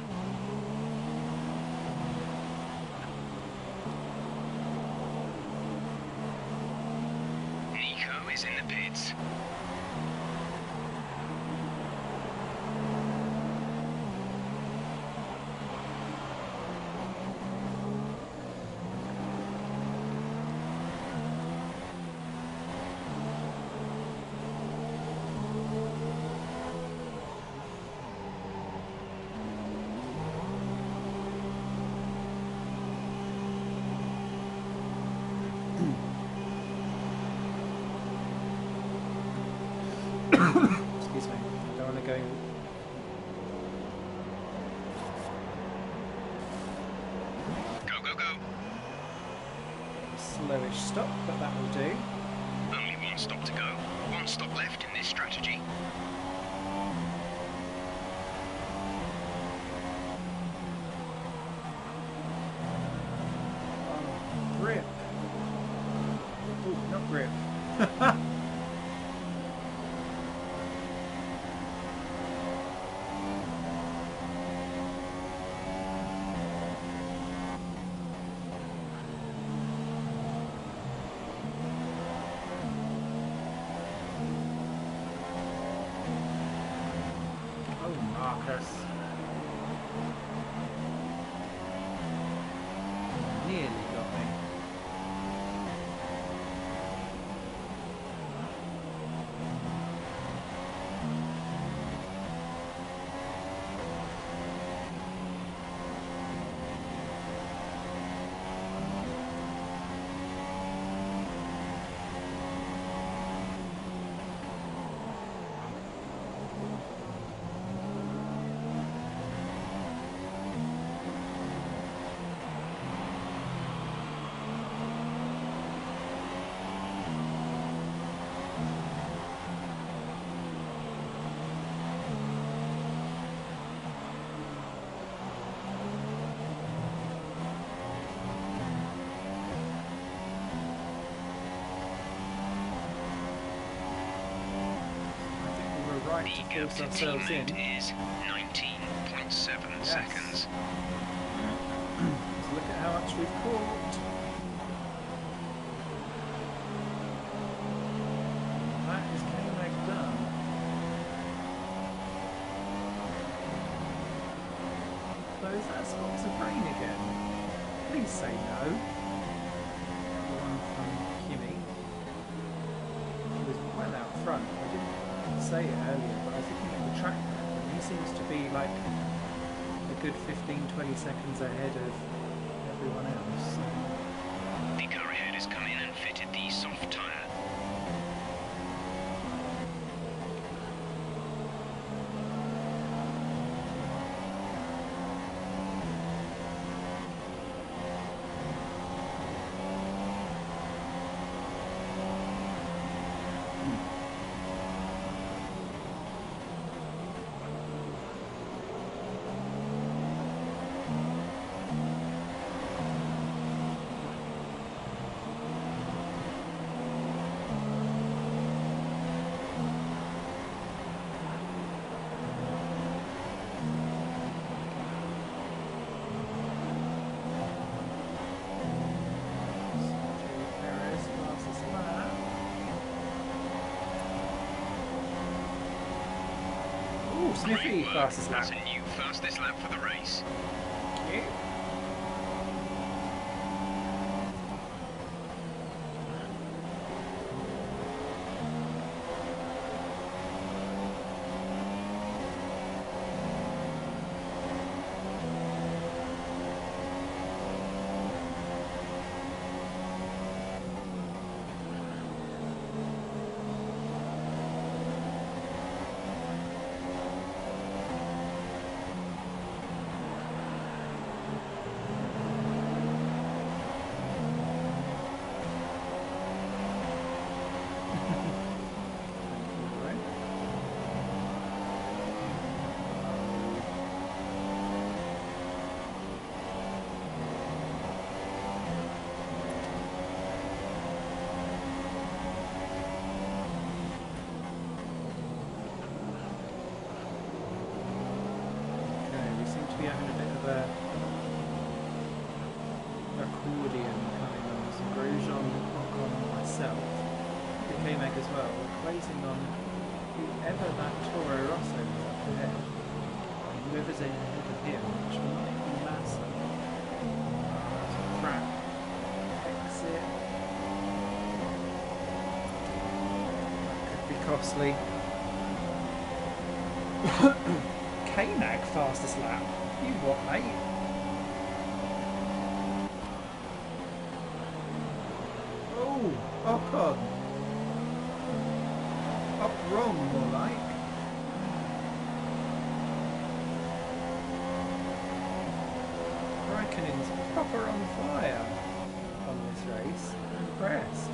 Nico is in the pits. Excuse me. I don't want to go. Go, go, go. Slowish stop, but that will do. Only one stop to go. One stop left in this strategy. us. Nearly got me. Right to The gap force to ourselves in. teammate is 19.7 seconds. Let's look at how much we've caught. That is K-Mag done. So is that spots of rain again? Please say no. The one from Kimmy. He was well out front. I didn't say it earlier, but I was looking at the track map and he seems to be like a good 15-20 seconds ahead of everyone else. The car ahead has come in and fitted the soft tyre. Smithy, Great work. fastest lap. That's a new fastest lap for the race. Thank you. Be having a bit of a accordion coming on. Some Grosjean, Ocon, myself, the K-Mag as well. We're closing on whoever that Toro Rosso is up ahead. Whoever's ahead of him, which might be Massa. Crap. Exit. Could be costly. K-Mag fastest lap. You what, mate? Oh, Ocon. Up wrong, more like. Raikkonen's proper on fire on this race. I'm impressed.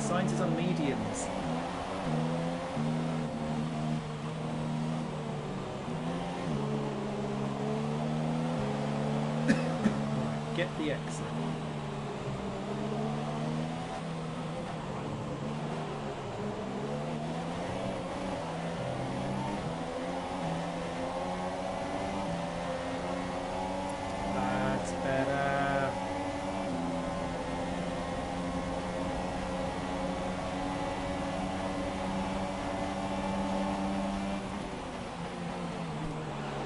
Sainz is on mediums. at the exit. That's better.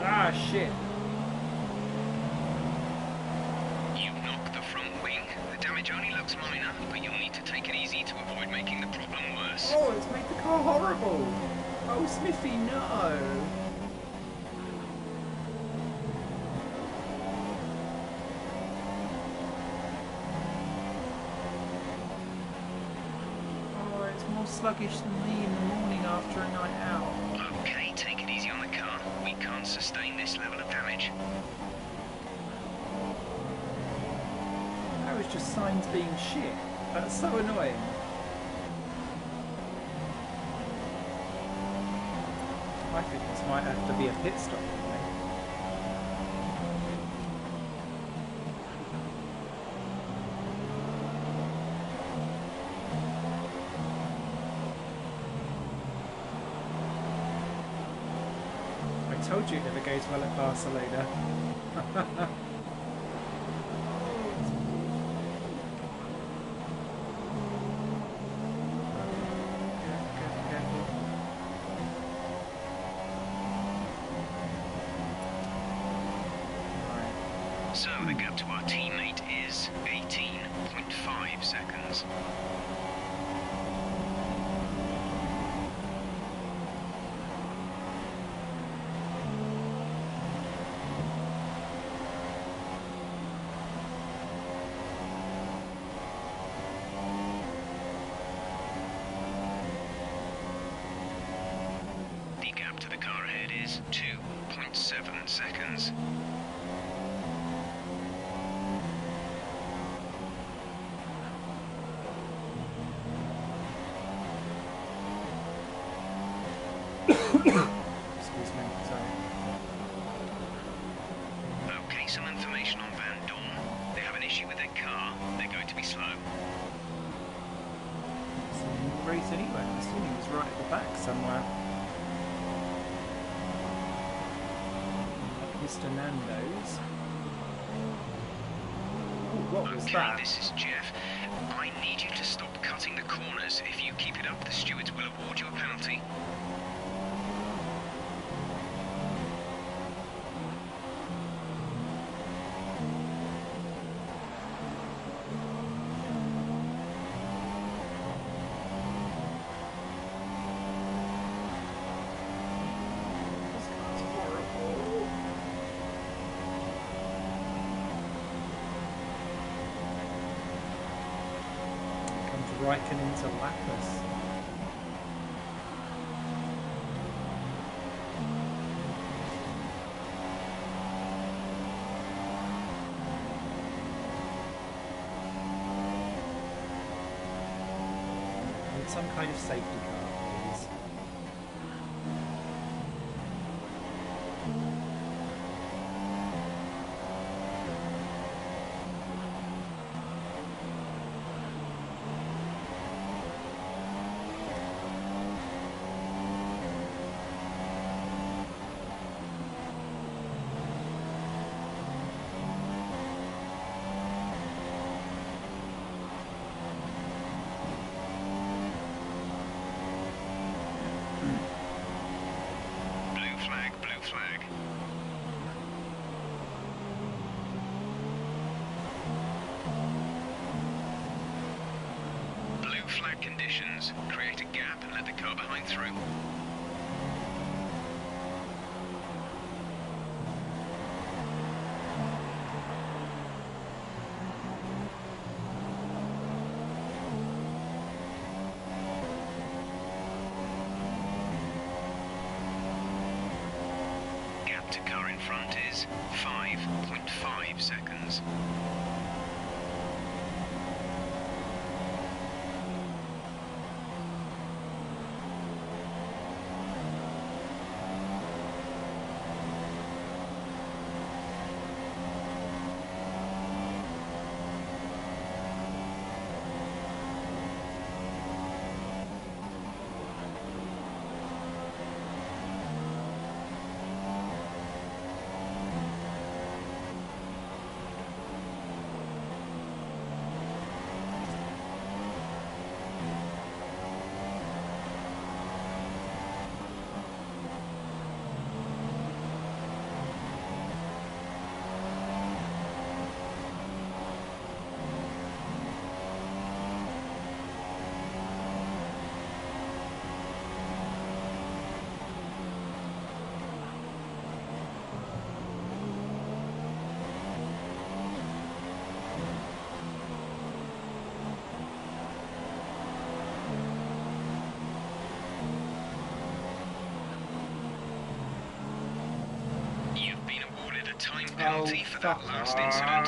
Ah, shit. You've knocked the front wing. The damage only looks minor, but you'll need to take it easy to avoid making the problem worse. Oh, it's made the car horrible. Oh, Smithy, no. Oh, it's more sluggish than me in the morning after a night out. Okay, take it easy on the car. We can't sustain this level of damage. That was just signs being shit. That's so annoying. I think this might have to be a pit stop. I told you it never goes well at Barcelona. So the gap to our teammate is 18.5 seconds. The gap to the car ahead is 2.7 seconds. Excuse me, sorry. Okay, some information on Van Dorn. They have an issue with their car. They're going to be slow. So race anyway. I'm assuming he's right at the back somewhere. Mr. Nando's. Ooh, what was Okay, that? this is Jeff. I need you to stop cutting the corners. If you keep it up, the stewards will award you a penalty. This car's horrible. Comes Raikkonen into Lapis. Need some kind of safety car, please. Blue flag, blue flag. Blue flag conditions. Create a gap and let the car behind through. Gap to car in front is 5.5 seconds. penalty for that last incident.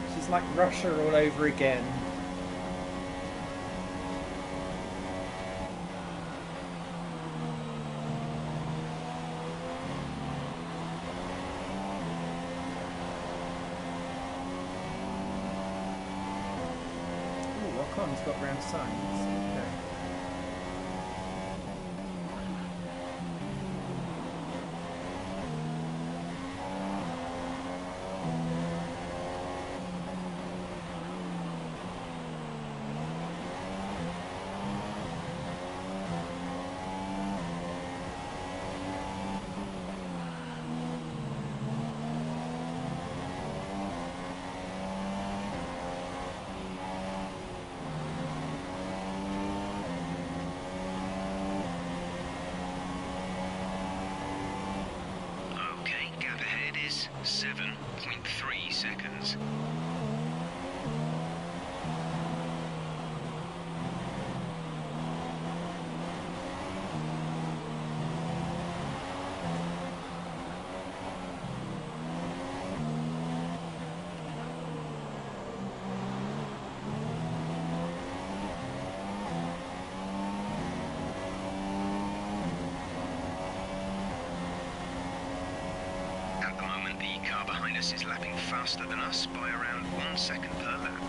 This is like Russia all over again. Ocon's got round signs. Okay. Okay, gap ahead is 7.3 seconds. At the moment, the car behind us is lapping faster than us by around 1 second per lap.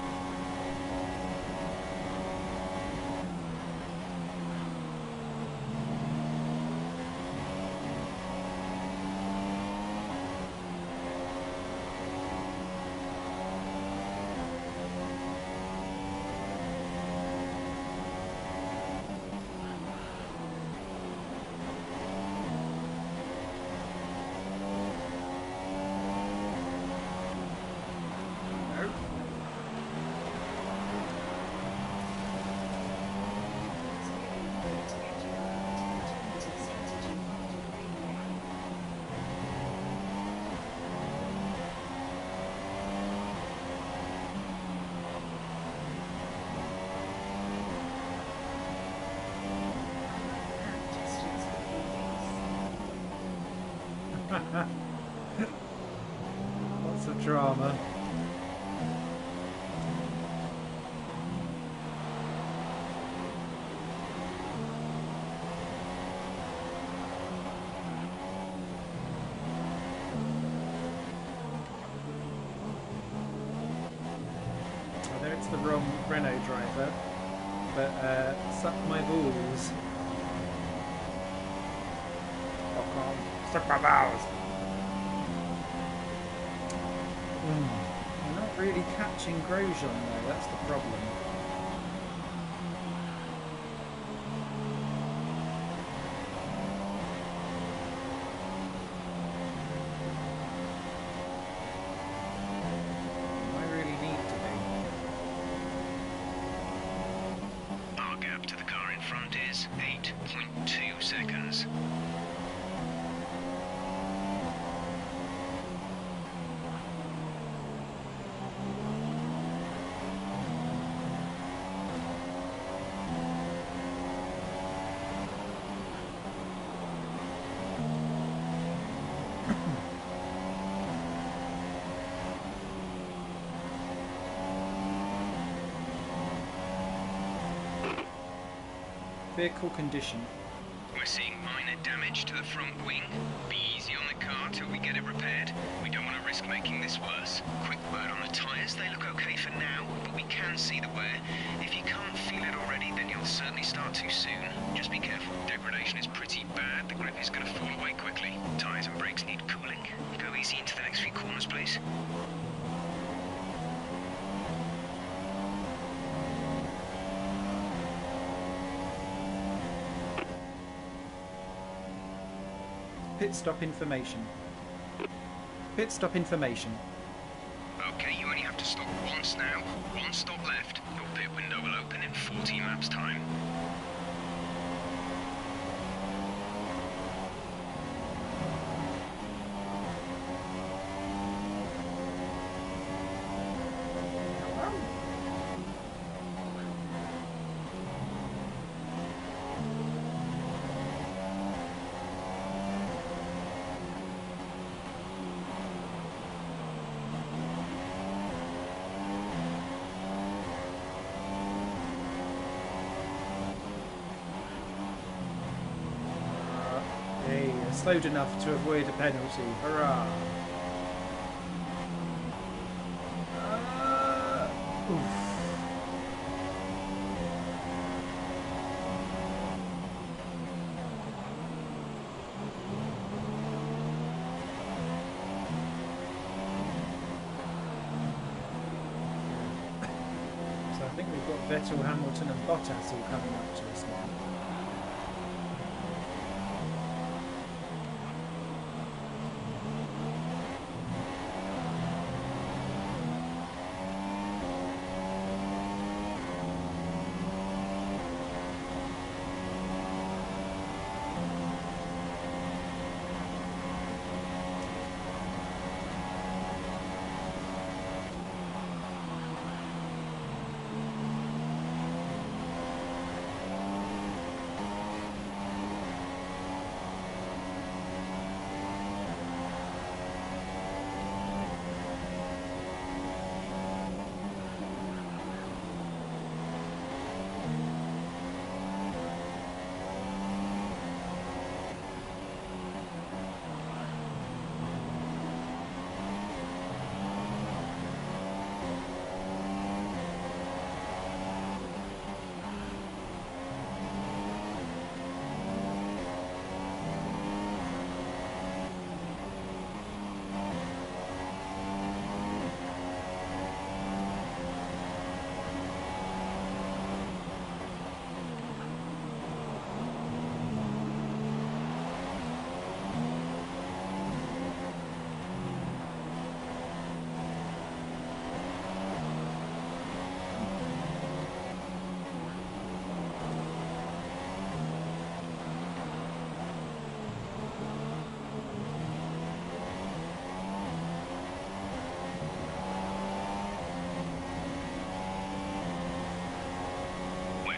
Lots of drama. I know it's the wrong Renault driver, but suck my balls. Suck my balls. I'm not really catching Grosjean though, that's the problem. I really need to be. Our gap to the car in front is 8.2 seconds. Vehicle condition. We're seeing minor damage to the front wing. Be easy on the car till we get it repaired. We don't want to risk making this worse. Quick word on the tyres, they look okay for now, but we can see the wear. If you can't feel it already, then you'll certainly start too soon. Just be careful, degradation is pretty bad, the grip is going to fall away quickly. Tyres and brakes need cooling. Go easy into the next few corners, please. Pit stop information. Pit stop information. Okay, you only have to stop once now. One stop left. Your pit window will open in 14 laps time. slowed enough to avoid a penalty. Hurrah! Oof. So I think we've got Vettel, Hamilton and Bottas all coming up to us now.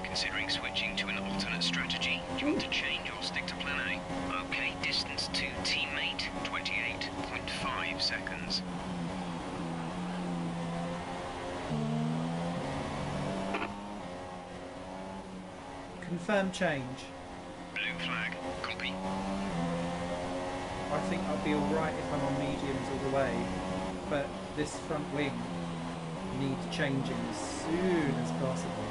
Considering switching to an alternate strategy. Do you want to change or stick to plan A? Okay, distance to teammate, 28.5 seconds. Confirm change. Blue flag, copy. I think I'll be alright if I'm on mediums all the way, but this front wing needs changing as soon as possible.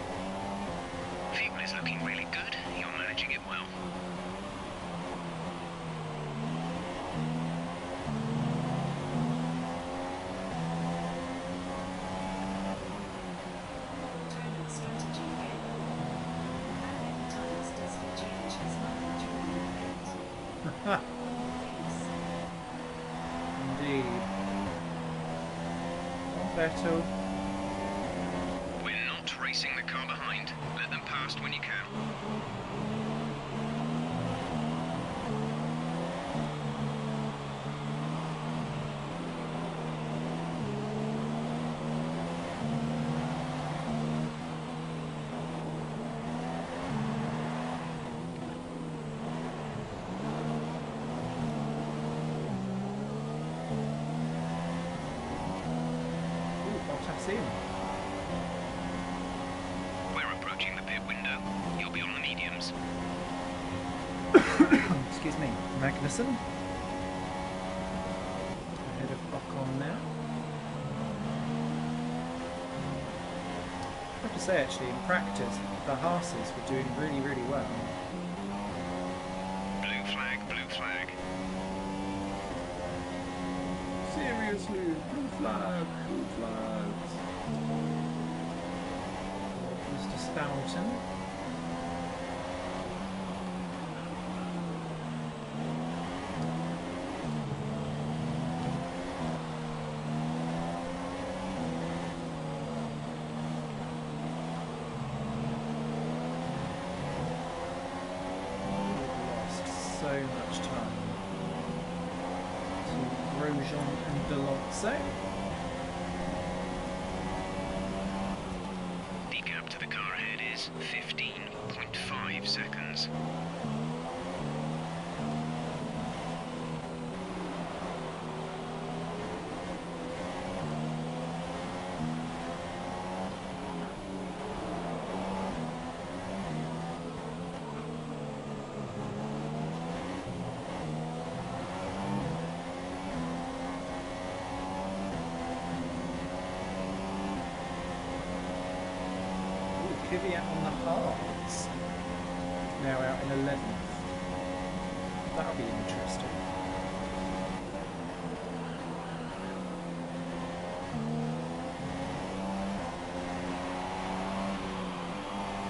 Fuel is looking really good. You're managing it well. Alternate strategy again. How many times does he change his mind during the event? Indeed. On Vettel. We're not racing the car behind. Let them past when you can. Ooh, Bottas in. We're approaching the pit window. You'll be on the mediums. Excuse me. Magnussen. Ahead of Ocon now. I have to say, actually, in practice, the Haas's were doing really, really well. Blue flag, blue flag. Seriously, blue flag, blue flags. Mr. Stoughton. Lost so much time to Grosjean and Alonso. The gap to the car ahead is 15.5 seconds. Kvyat on the hards. Now out in 11th. That'll be interesting.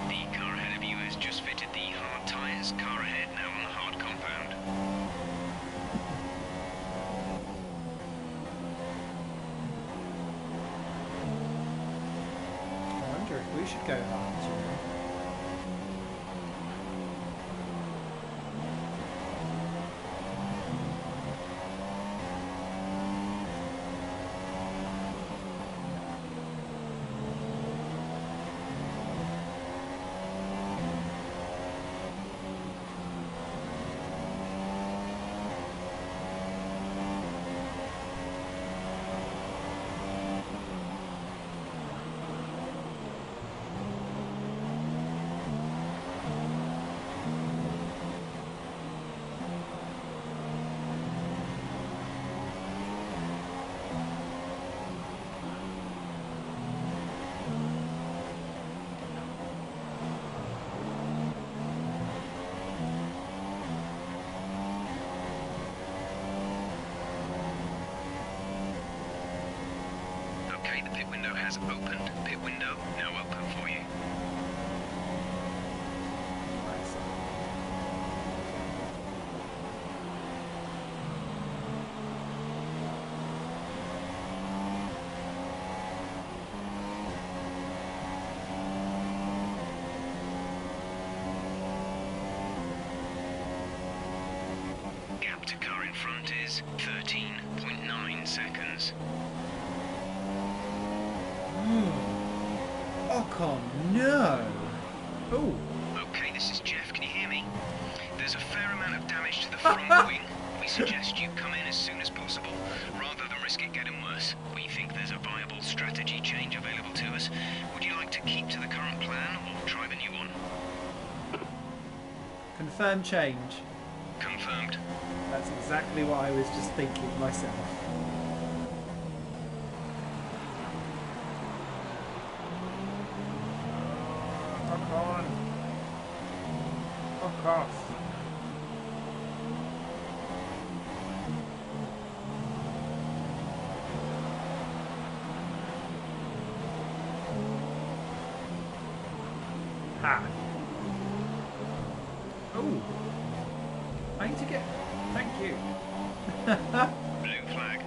The car ahead of you has just fitted the hard tyres. Car ahead now on the hard compound. I wonder if we should go hard, you know. Okay, the pit window has opened. Pit window now open for you. Gap to car in front is 13.9 seconds. Ocon, no! Oh, Okay, this is Jeff. Can you hear me? There's a fair amount of damage to the front wing. We suggest you come in as soon as possible, rather than risk it getting worse. We think there's a viable strategy change available to us. Would you like to keep to the current plan or try the new one? confirm change. Confirmed. That's exactly what I was just thinking myself. Fuck on. Fuck off. Ha. Oh. I need to get... Thank you. Blue flag.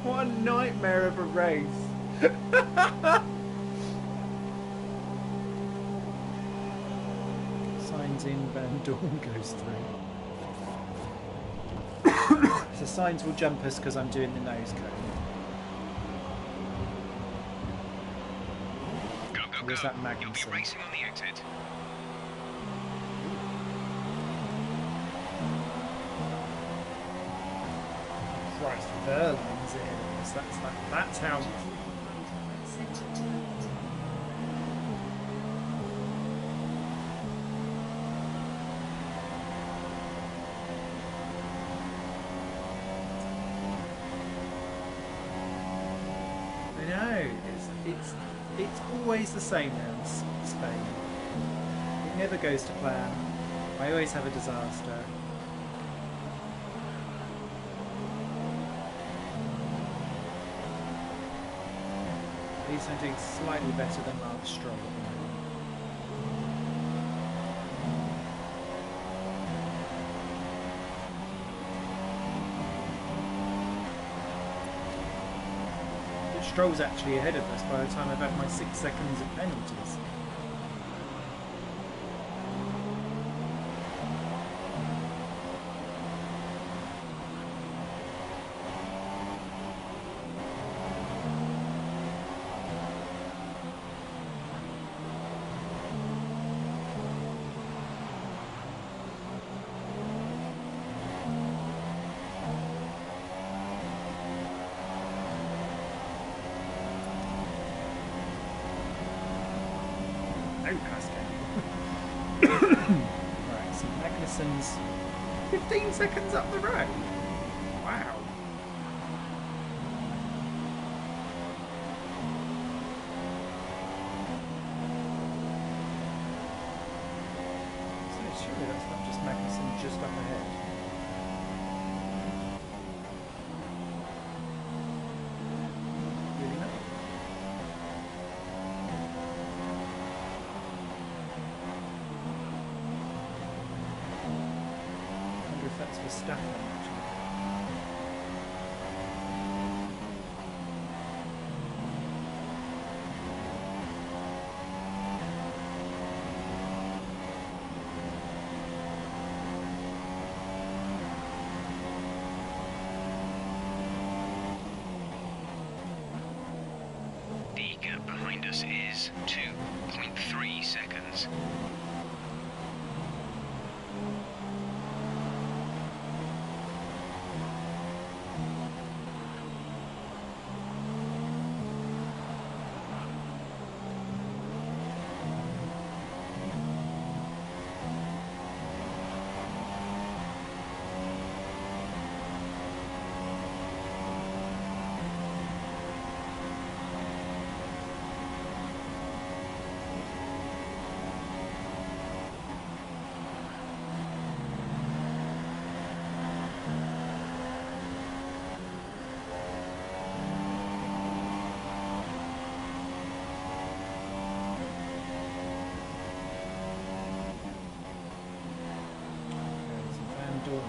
What a nightmare of a race. Signs in, Van Dorn goes through. So signs will jump us because I'm doing the nose cone. Go, go, Where's go. that You'll be Magnussen? racing on the exit. Christ, Verlaine's in this. That's how... I know, it's always the same now in Spain. It never goes to plan. I always have a disaster. At least I'm doing slightly better than Lance Stroll at the moment. But Stroll's actually ahead of us by the time I've had my 6 seconds of penalties. No cascade. Right, so Magnussen's 15 seconds up the road. Wow. Surely that's not just Magnussen just up ahead. Really not. I wonder if that's Verstappen actually. The gap behind us is 2.3 seconds.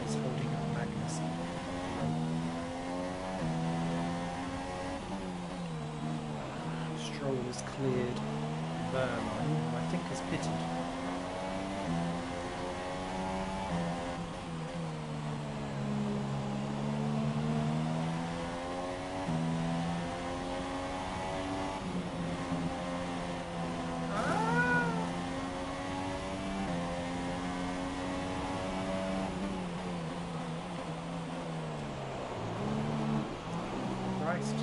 Is holding up Magnussen. Stroll has cleared Verline, who I think has pitted. Christ.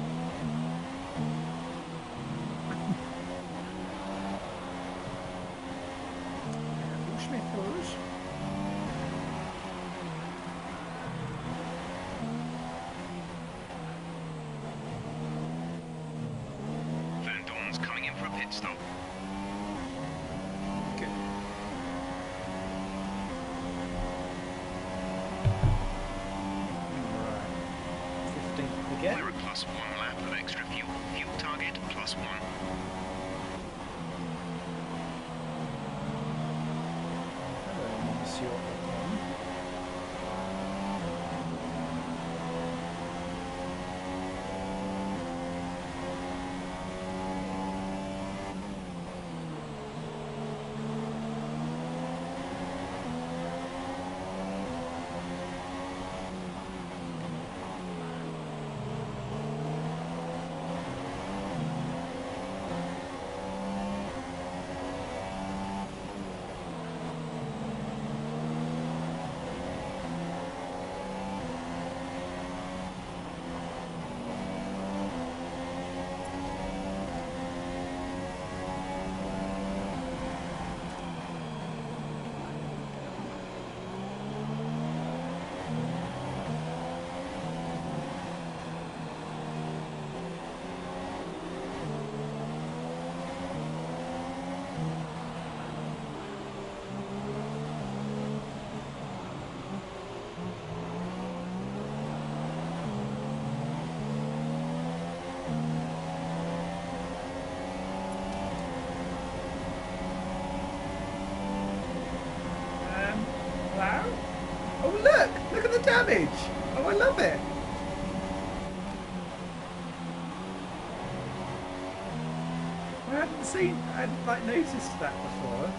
Push me, push. Van Dorn's coming in for a pit stop. Good. Right. 15th again. We're at +1 lap of extra fuel. Fuel target +1. Hello, Monsieur Ocon. Wow. Oh look! Look at the damage! Oh, I love it! I hadn't like noticed that before.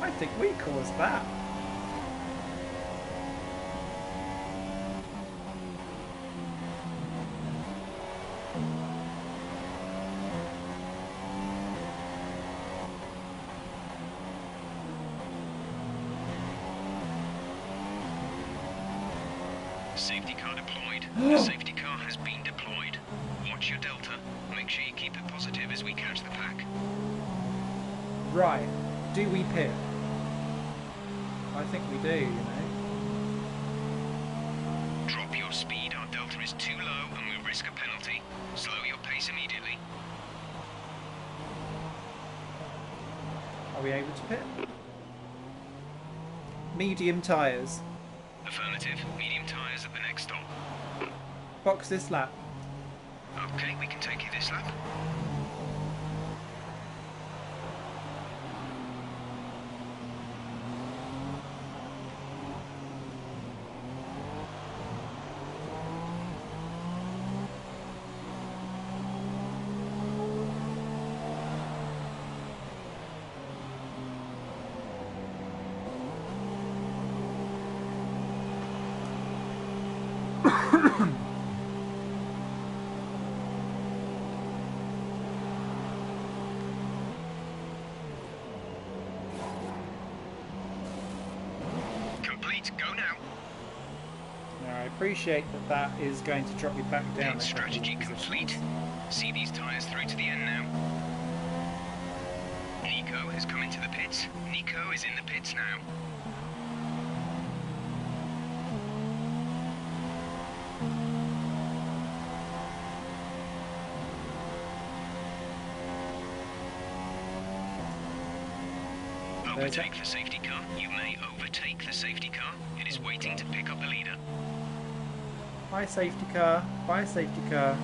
I think we caused that. Safety car deployed. The safety car has been deployed. Watch your delta. Make sure you keep it positive as we catch the pack. Right. Do we pit? I think we do, you know. Drop your speed. Our delta is too low and we risk a penalty. Slow your pace immediately. Are we able to pit? Medium tyres. Affirmative. Medium tyres at the next stop. Box this lap. Okay, we can take you this lap. Complete. Go now. Now I appreciate that is going to drop me back down. Pit strategy complete. See these tyres through to the end now. Nico has come into the pits. Nico is in the pits now. Overtake the safety car. You may overtake the safety car. It is waiting to pick up the leader. Bye safety car. Bye safety car.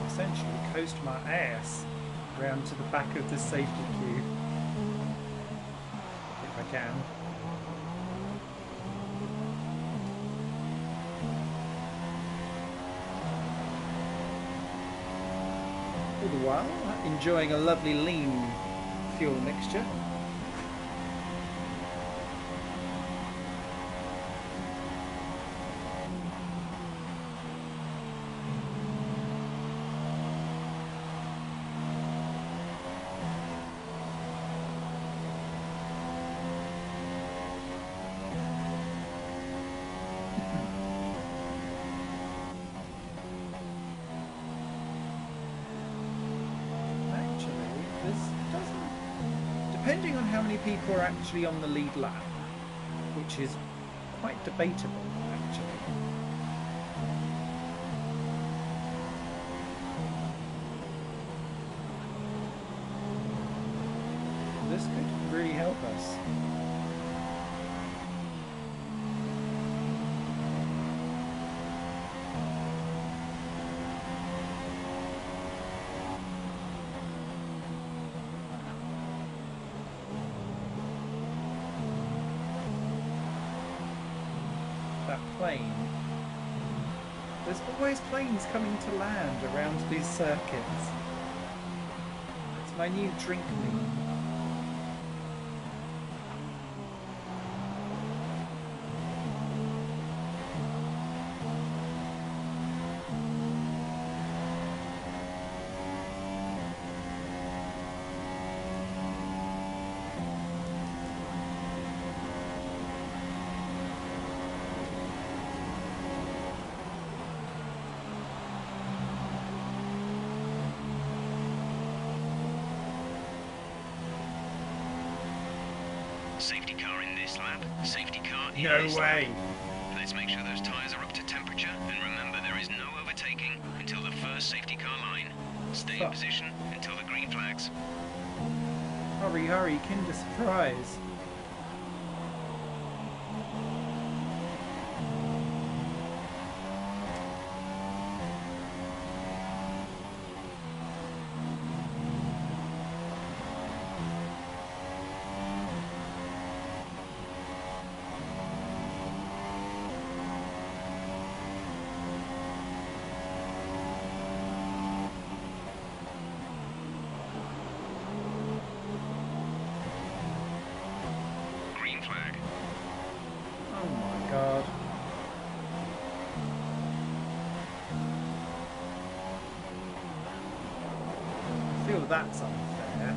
Essentially coast my ass round to the back of the safety queue if I can. All the while enjoying a lovely lean fuel mixture. Depending on how many people are actually on the lead lap, which is quite debatable actually. This could really help us. Plane. There's always planes coming to land around these circuits. It's my new drink meme. Safety car in this lap. Safety car in No this way. lap. Let's make sure those tyres are up to temperature, and remember there is no overtaking until the first safety car line. Stay in position until the green flags. Hurry, hurry, Kinder Surprise. that's unfair.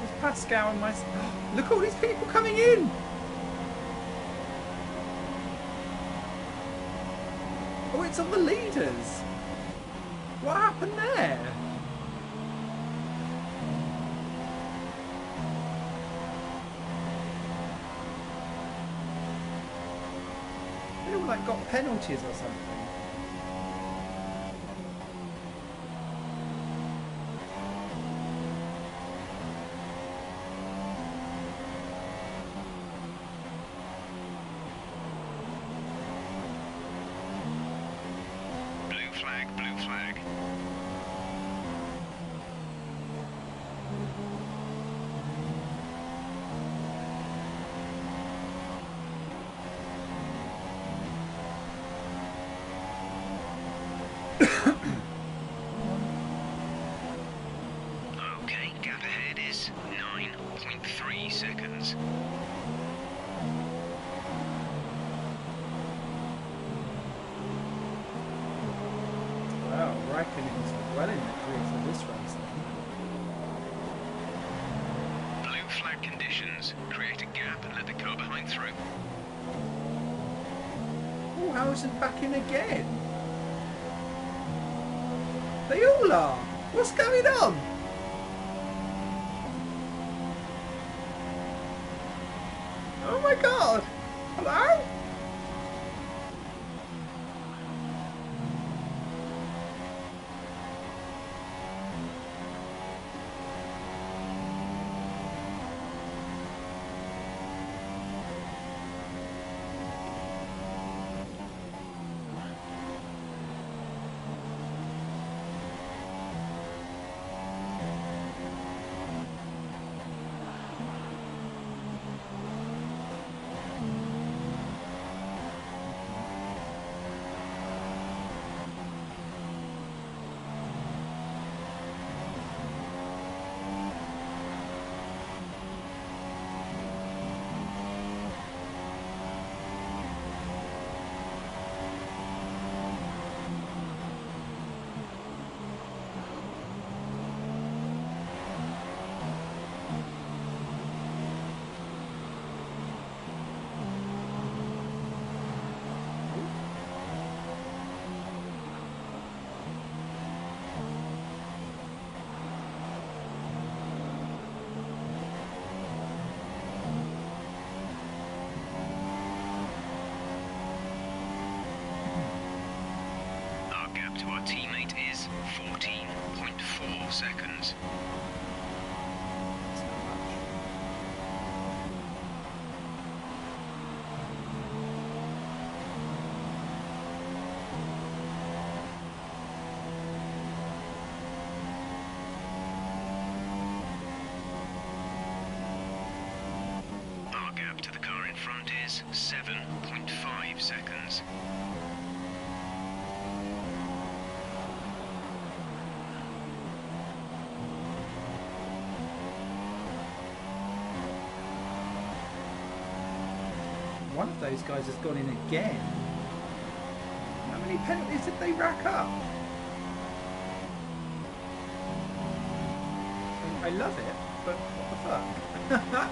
There's Pascal and my... Look at all these people coming in! Oh, it's all the leaders! What happened there? They all like got penalties or something. Blue flag, blue flag. Okay, gap ahead is 9.3 seconds. Wow, Raikkonen's well in the clear for this race. Blue flag conditions. Create a gap and let the car behind through. Oh, Howard's back in again. They all are. What's going on? Oh my god. Hello? Our gap to our teammate is 14.4 seconds. It's not much. Our gap to the car in front is 7.5 seconds. One of those guys has gone in again. How many penalties did they rack up? I love it, but what the fuck?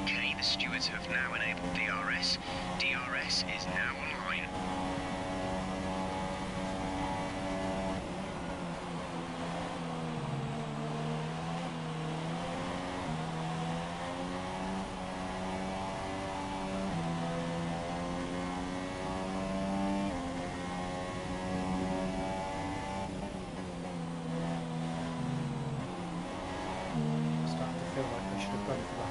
Okay, the stewards have now enabled DRS. DRS is now online. I'm starting to feel like I should have gone for the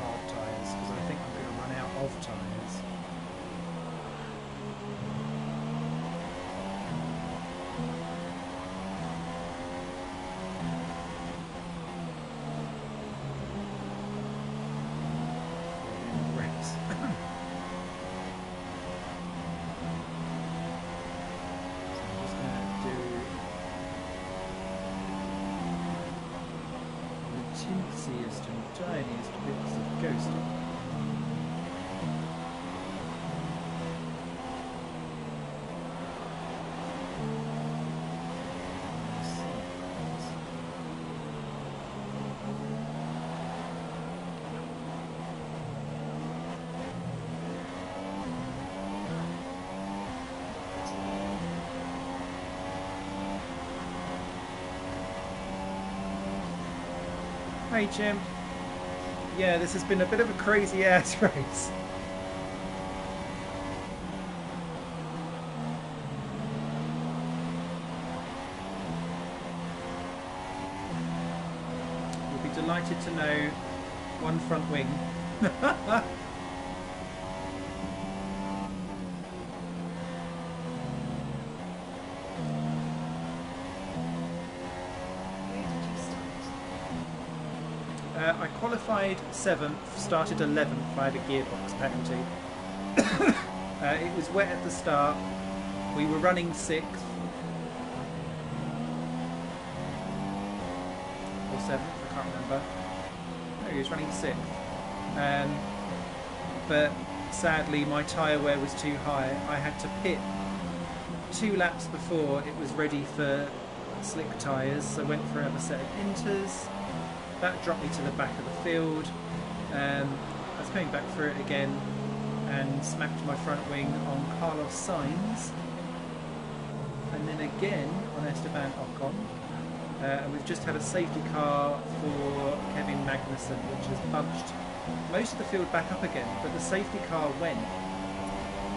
tiniest bits of ghosting. Hey Jim. Yeah, this has been a bit of a crazy ass race. You'll be delighted to know one front wing. I qualified 7th, started 11th. I had a gearbox penalty. It was wet at the start. We were running 6th. Or 7th, I can't remember. No, he was running 6th. But sadly my tyre wear was too high. I had to pit 2 laps before it was ready for slick tyres, so went for another set of inters. That dropped me to the back of the field. I was coming back through it again and smacked my front wing on Carlos Sainz, and then again on Esteban Ocon. And we've just had a safety car for Kevin Magnussen, which has bunched most of the field back up again, but the safety car went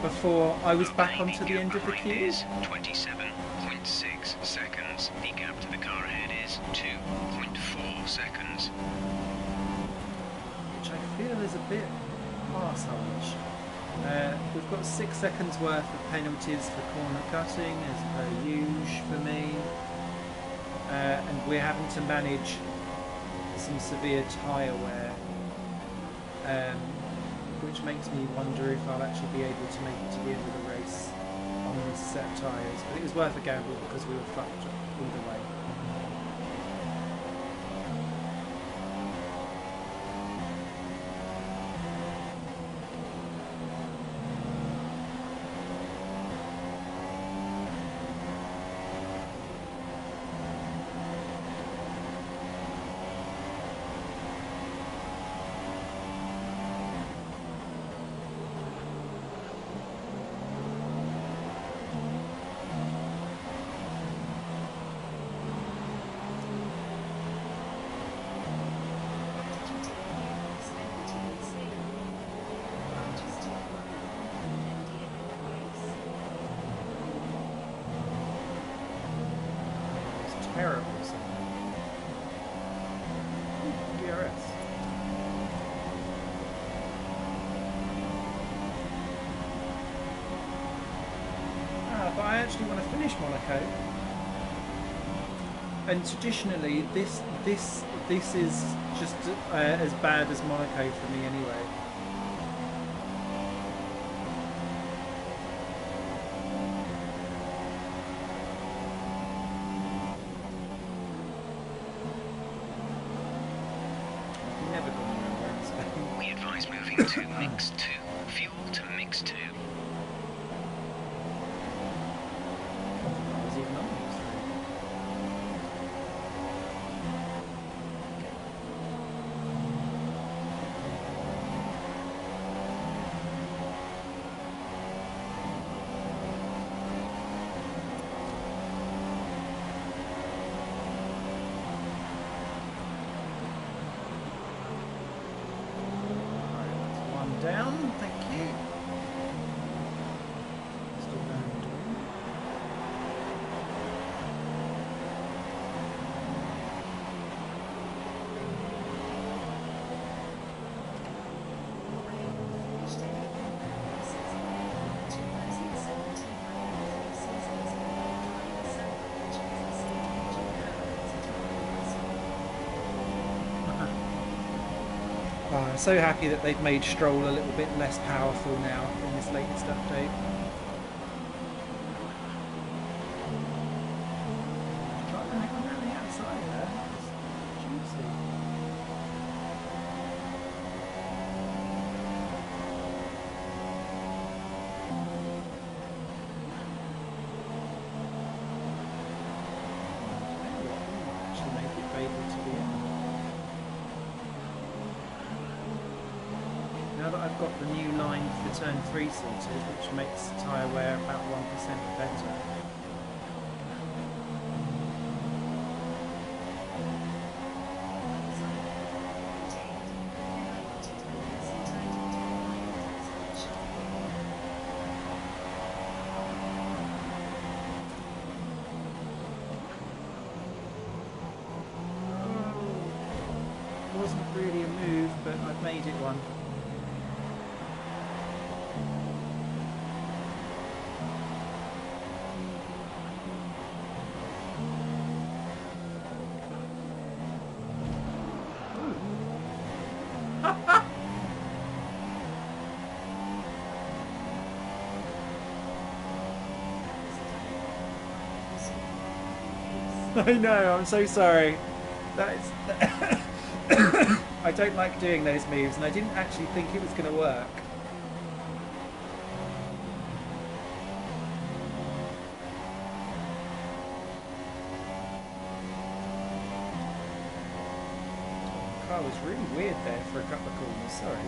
before I was back onto the end of the queue. 27.6 seconds. The gap to the car ahead is 2.4 seconds. Which I feel is a bit arseholeish. We've got 6 seconds worth of penalties for corner cutting, as per usual for me. And we're having to manage some severe tyre wear, which makes me wonder if I'll actually be able to make it to the end of the race on these set tyres. But it was worth a gamble because we were fucked either way. Terrible. DRS. But I actually want to finish Monaco. And traditionally, this is just as bad as Monaco for me anyway. We advise moving to mix 2. Fuel to mix 2. Down, thank you. Still going down. I'm so happy that they've made Stroll a little bit less powerful now in this latest update. Try to hang on the outside there. It's juicy. the new line for turn 3 sorted, which makes the tyre wear about 1% better. Wasn't really a move, but I've made it one. I know, I'm so sorry. That is... I don't like doing those moves, and I didn't actually think it was going to work. The car was really weird there for a couple of corners, sorry.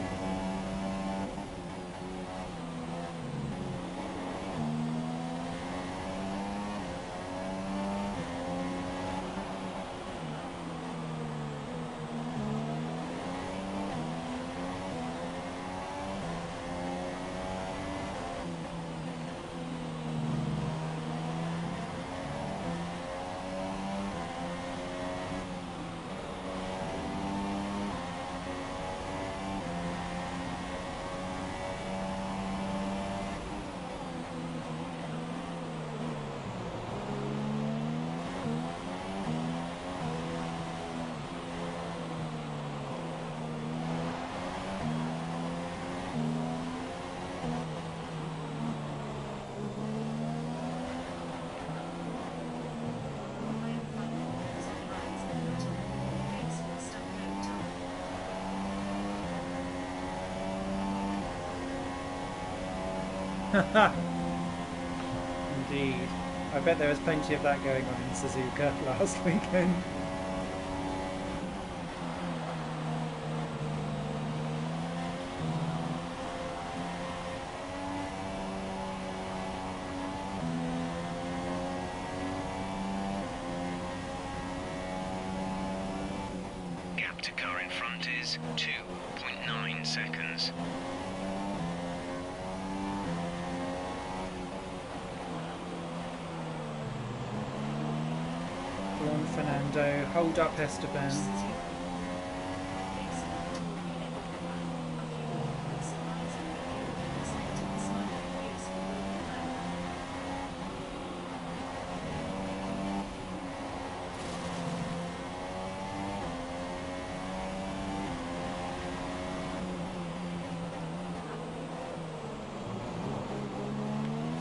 Indeed. I bet there was plenty of that going on in Suzuka last weekend. Gap to car in front is 2.9 seconds. Fernando, hold up Esteban.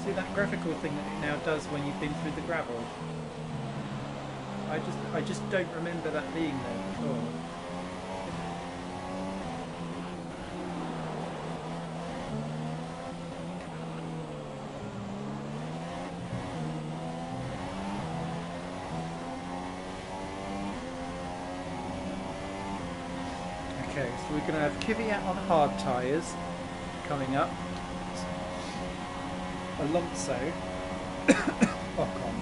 See that graphical thing that it now does when you've been through the gravel? I just don't remember that being there before. Okay, so we're going to have Kvyat on hard tyres coming up. Alonso. Ocon.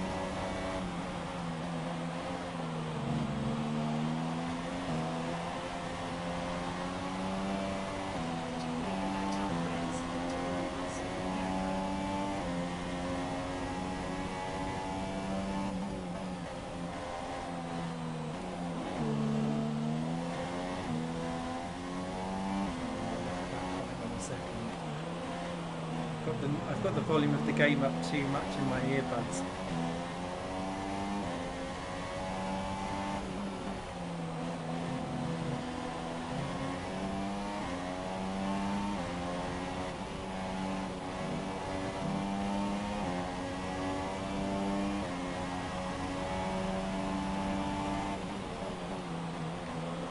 I've got the volume of the game up too much in my earbuds.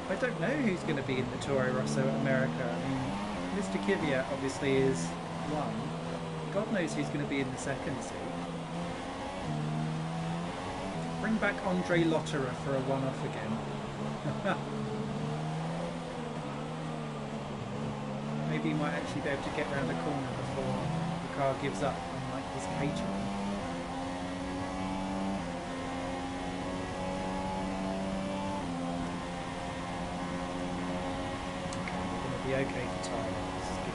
I don't know who's going to be in the Toro Rosso at America. I mean, Mr. Kvyat obviously is one. God knows who's going to be in the second seat. Bring back Andre Lotterer for a one-off again. maybe he might actually be able to get round the corner before the car gives up, unlike his catering. It'll be okay for time. This is good.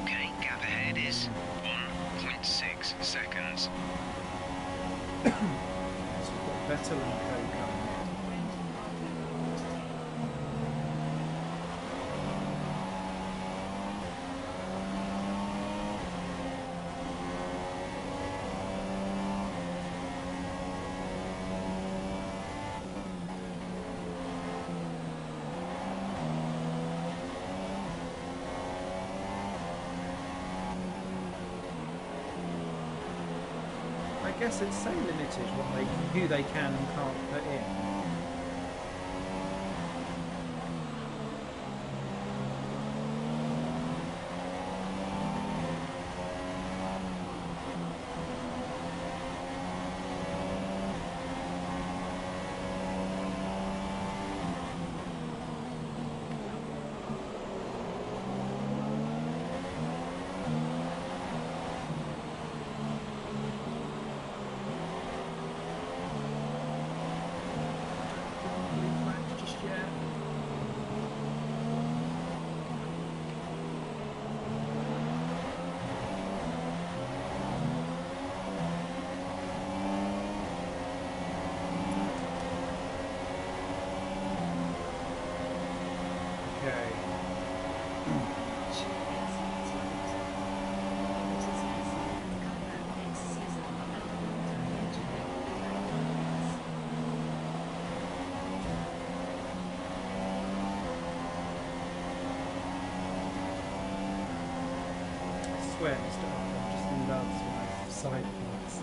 Okay, gap ahead is 1.6 seconds. So we've got Vettel and Co coming in. I guess it's so limited who they can and can't put in. Just yet. Okay. I swear Mr. Arthur just loves my side points.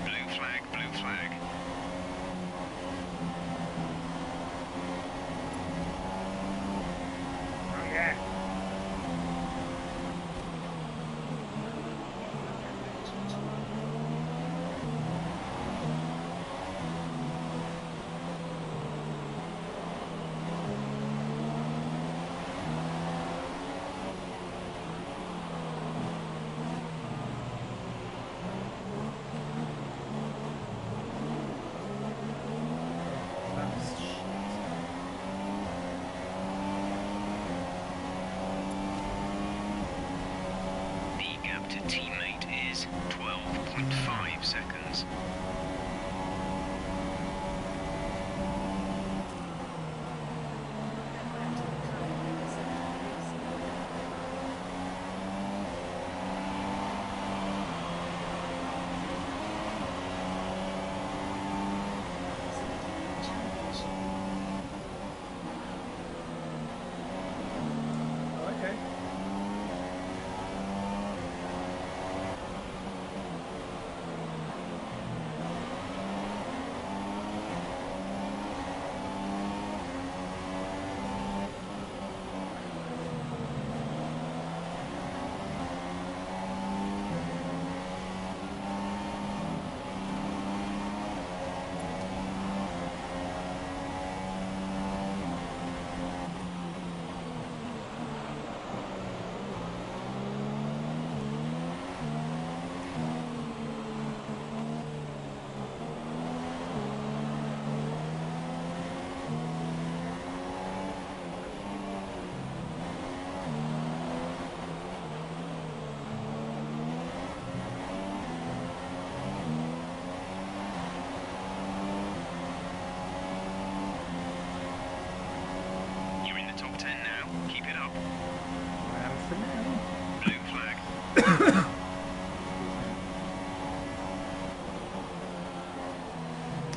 Blue flag, blue flag. Oh yeah.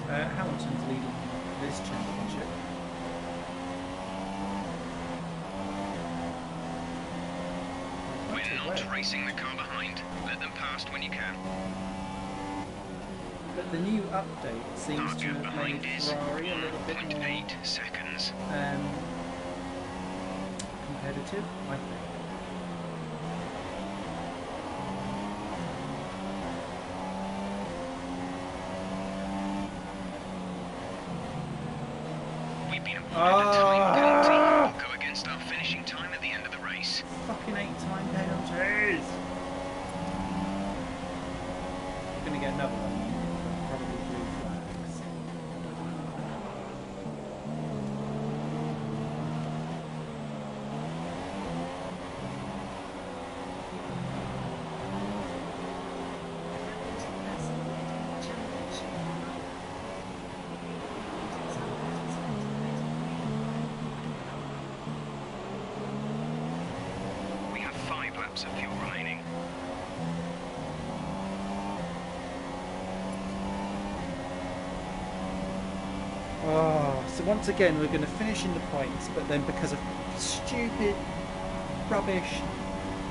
Hamilton's leading this championship. We're not racing the car behind. Let them past when you can. But the new update seems Our to gap have behind made is Ferrari a little bit more 1.8 seconds. competitive, I think. We've been awarded a time penalty. We'll go against our finishing time at the end of the race. Fucking 8-time penalties! We're gonna get another one. Probably blue flags. We have 5 laps of fuel remaining. Oh, so once again we're going to finish in the points, but then because of stupid, rubbish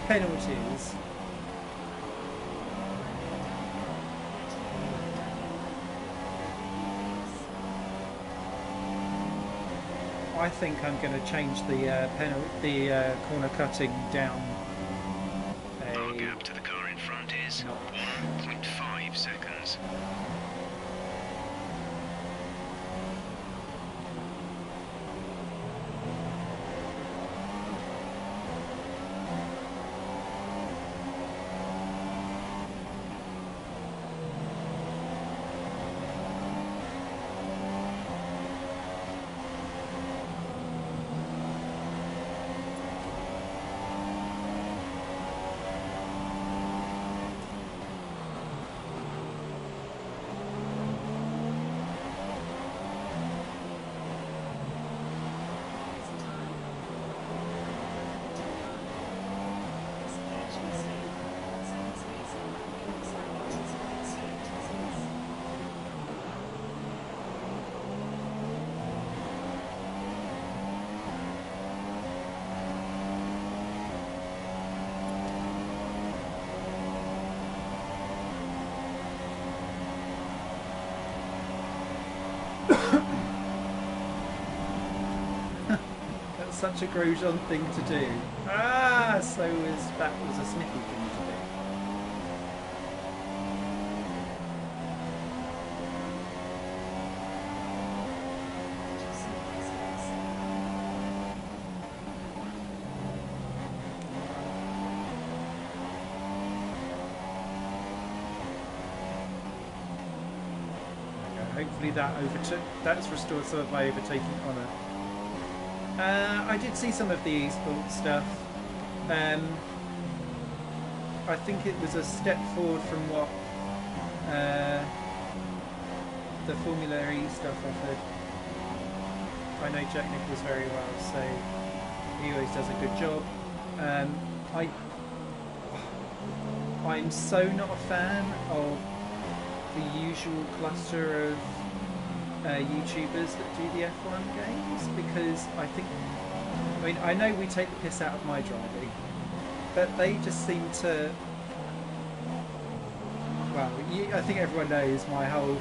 penalties, I think I'm going to change the corner cutting down Our a. gap to the car in front is 1.5 seconds. That's such a Grosjean thing to do. Ah, so that was a sniffy thing to do. Hopefully that's restored some of my overtaking honour. I did see some of the esports stuff. I think it was a step forward from what the Formula E stuff offered. I know Jack Nicholls very well, so he always does a good job. I'm so not a fan of the usual cluster of YouTubers that do the F1 games, because I know we take the piss out of my driving, but they just seem to, well, I think everyone knows my whole,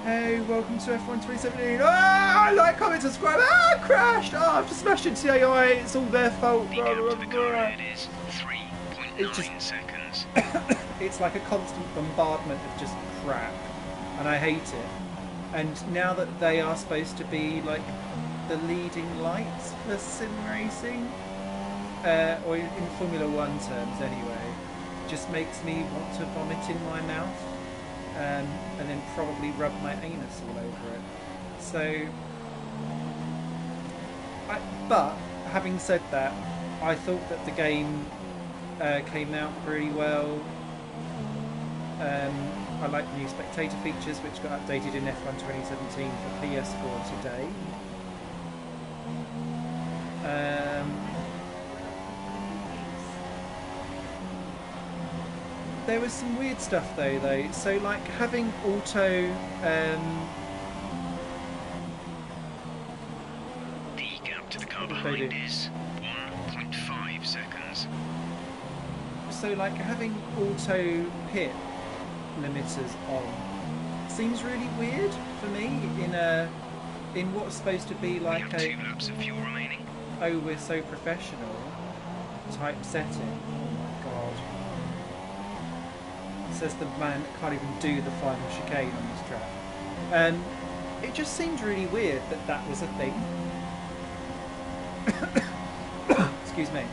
hey, welcome to F1 2017, I like, comment, subscribe, I crashed, I've just smashed into AI, it's all their fault, blah, blah, blah. It is 3.9 seconds. It's like a constant bombardment of just crap, and I hate it. And now that they are supposed to be like the leading lights for sim racing, or in Formula 1 terms anyway, just makes me want to vomit in my mouth, and then probably rub my anus all over it. So, but having said that, I thought that the game came out pretty well. I like the new spectator features, which got updated in F1 2017 for PS4 today. There was some weird stuff though. So like having auto. The gap to the car behind is 1.5 seconds. So like having auto pit limiters on seems really weird for me in what's supposed to be like we have 2 laps of fuel remaining. Oh, we're so professional type setting. Oh my god. Says the man that can't even do the final chicane on this track. It just seemed really weird that that was a thing. Excuse me.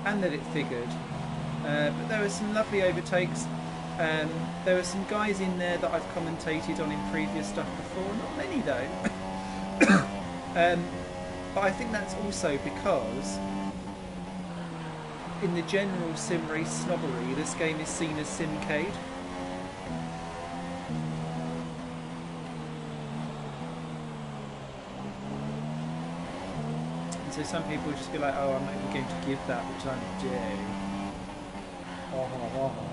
And that it figured. But there were some lovely overtakes. There were some guys in there that I've commentated on in previous stuff before. Not many though. But I think that's also because in the general sim race snobbery, this game is seen as simcade. And so some people just be like, oh, I'm not even going to give that the time of day. Oh, oh, oh.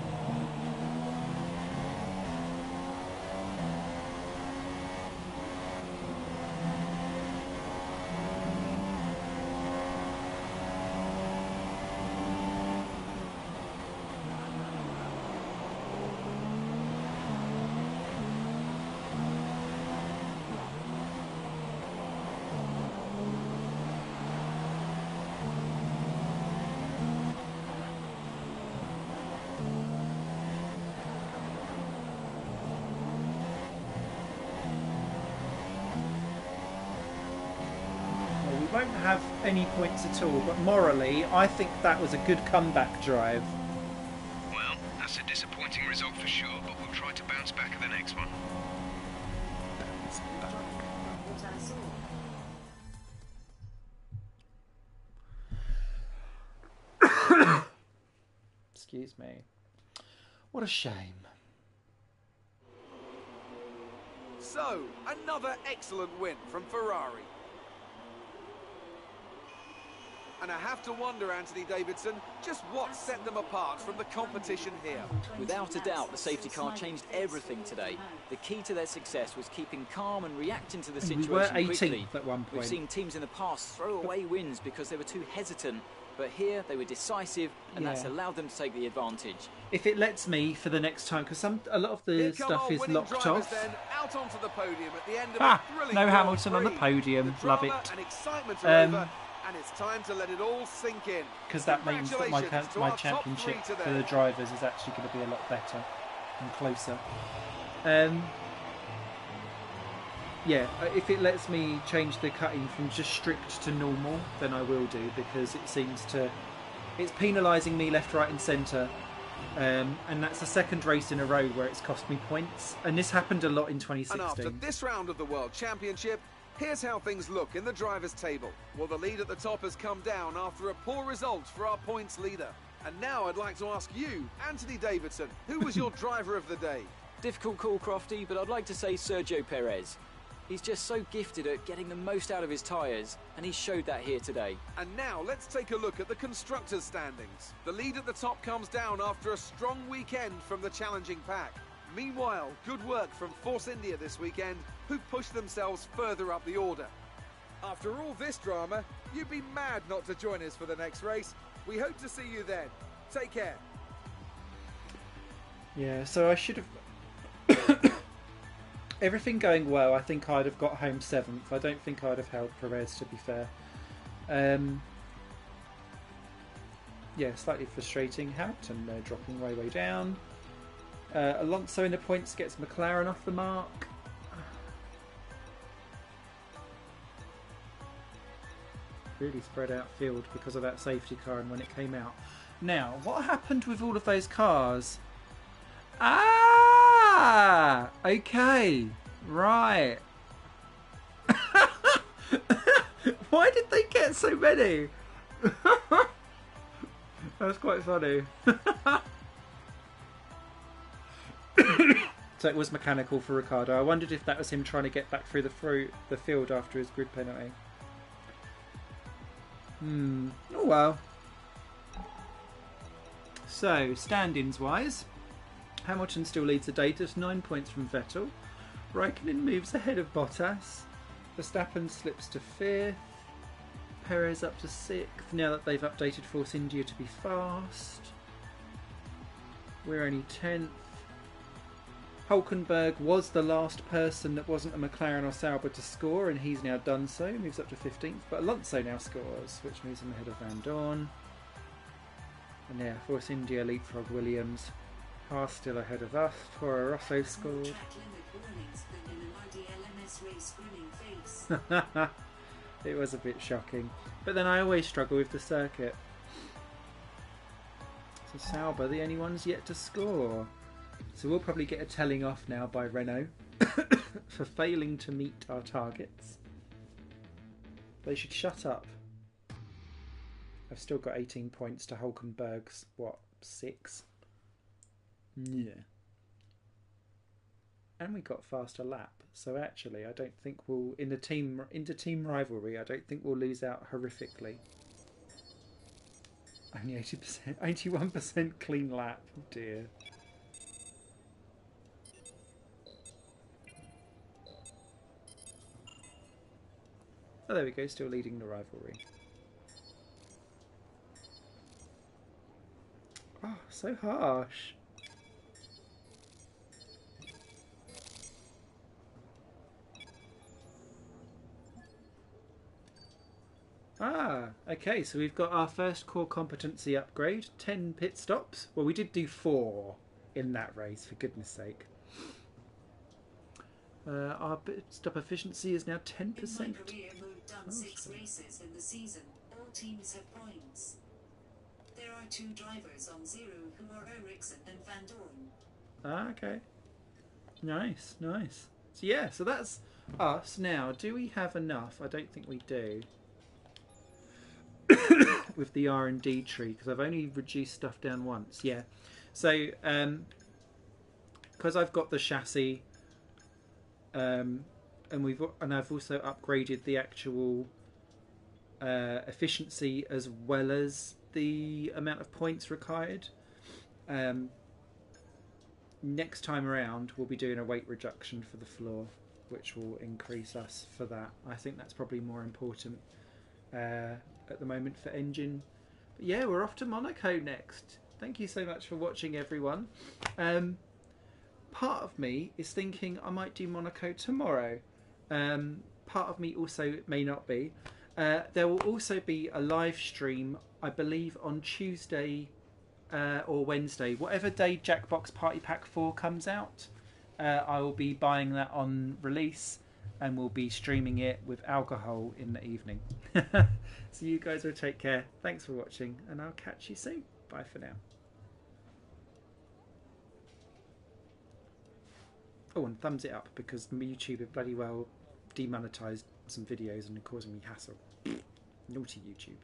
Won't have any points at all, but morally I think that was a good comeback drive. Well, that's a disappointing result for sure, but we'll try to bounce back at the next one. What I saw. Excuse me. What a shame. So, another excellent win from Ferrari. And I have to wonder, Anthony Davidson, just what set them apart from the competition here. Without a doubt, the safety car changed everything today. The key to their success was keeping calm and reacting to the situation We were 18th quickly. at one point. We've seen teams in the past throw away wins because they were too hesitant, but here they were decisive, and that's allowed them to take the advantage. If it lets me for the next time, because a lot of the Here come stuff our is winning locked drivers off. then, out onto the podium at the end of Ah, a thrilling no Grand Hamilton on the Prix. podium. The Love drama it. and excitement are over, Um, and it's time to let it all sink in. Because that means that my Congratulations to my our top championship three for today. the drivers is actually going to be a lot better and closer. Yeah, if it lets me change the cutting from just strict to normal, then I will do, because it seems to... It's penalising me left, right and centre. And that's the second race in a row where it's cost me points. And this happened a lot in 2016. And after this round of the World Championship, here's how things look in the drivers' table. Well, the lead at the top has come down after a poor result for our points leader. And now I'd like to ask you, Anthony Davidson, who was your driver of the day? Difficult call, Crofty, but I'd like to say Sergio Perez. He's just so gifted at getting the most out of his tyres, and he showed that here today. And now let's take a look at the constructors' standings. The lead at the top comes down after a strong weekend from the challenging pack. Meanwhile, good work from Force India this weekend, who pushed themselves further up the order. After all this drama, you'd be mad not to join us for the next race. We hope to see you then. Take care. Yeah, so I should have... Everything going well, I think I'd have got home 7th. I don't think I'd have held Perez, to be fair. Yeah, slightly frustrating. Hamilton dropping way down. Alonso in the points gets McLaren off the mark. Really spread out field because of that safety car and when it came out. Now, what happened with all of those cars? Ah! Okay. Right. Why did they get so many? That's quite funny. So it was mechanical for Ricciardo. I wondered if that was him trying to get back through the field after his grid penalty. Oh well. So, stand-ins wise, Hamilton still leads the day, just 9 points from Vettel. Raikkonen moves ahead of Bottas. Verstappen slips to 5th. Perez up to 6th, now that they've updated Force India to be fast. We're only 10th. Hulkenberg was the last person that wasn't a McLaren or Sauber to score, and he's now done so, moves up to 15th. But Alonso now scores, which moves him ahead of Van Dorn. And yeah, Force India leapfrog Williams. Haas still ahead of us. Toro Rosso scored. It was a bit shocking. But then I always struggle with the circuit. So Sauber, the only ones yet to score. So we'll probably get a telling off now by Renault for failing to meet our targets. They should shut up. I've still got 18 points to Hulkenberg's, 6? Yeah. And we got faster lap. So actually, I don't think we'll, in the team rivalry, I don't think we'll lose out horrifically. Only 80%, 81% clean lap. Oh dear. Oh, there we go, still leading the rivalry. Oh, so harsh. Ah, okay, so we've got our first core competency upgrade, 10 pit stops. Well, we did do 4 in that race, for goodness sake. Our pit stop efficiency is now 10%. In my career mode done 6 races in the season. All teams have points. There are 2 drivers on 0 who are Ericsson and Van Dorn. Ah, okay. Nice, nice. So yeah, so that's us. Now, do we have enough? I don't think we do. With the R&D tree, because I've only reduced stuff down once. Yeah. So, because I've got the chassis, and I've also upgraded the actual efficiency as well as the amount of points required. Next time around, we'll be doing a weight reduction for the floor, which will increase us for that. I think that's probably more important at the moment for engine. But yeah, we're off to Monaco next. Thank you so much for watching, everyone. Part of me is thinking I might do Monaco tomorrow. Part of me also may not be. There will also be a live stream, I believe, on Tuesday or Wednesday. Whatever day Jackbox Party Pack 4 comes out, I will be buying that on release and we'll be streaming it with alcohol in the evening. So you guys will take care. Thanks for watching and I'll catch you soon. Bye for now. Oh, and thumbs it up because YouTube have bloody well demonetized some videos and causing me hassle. Naughty YouTube.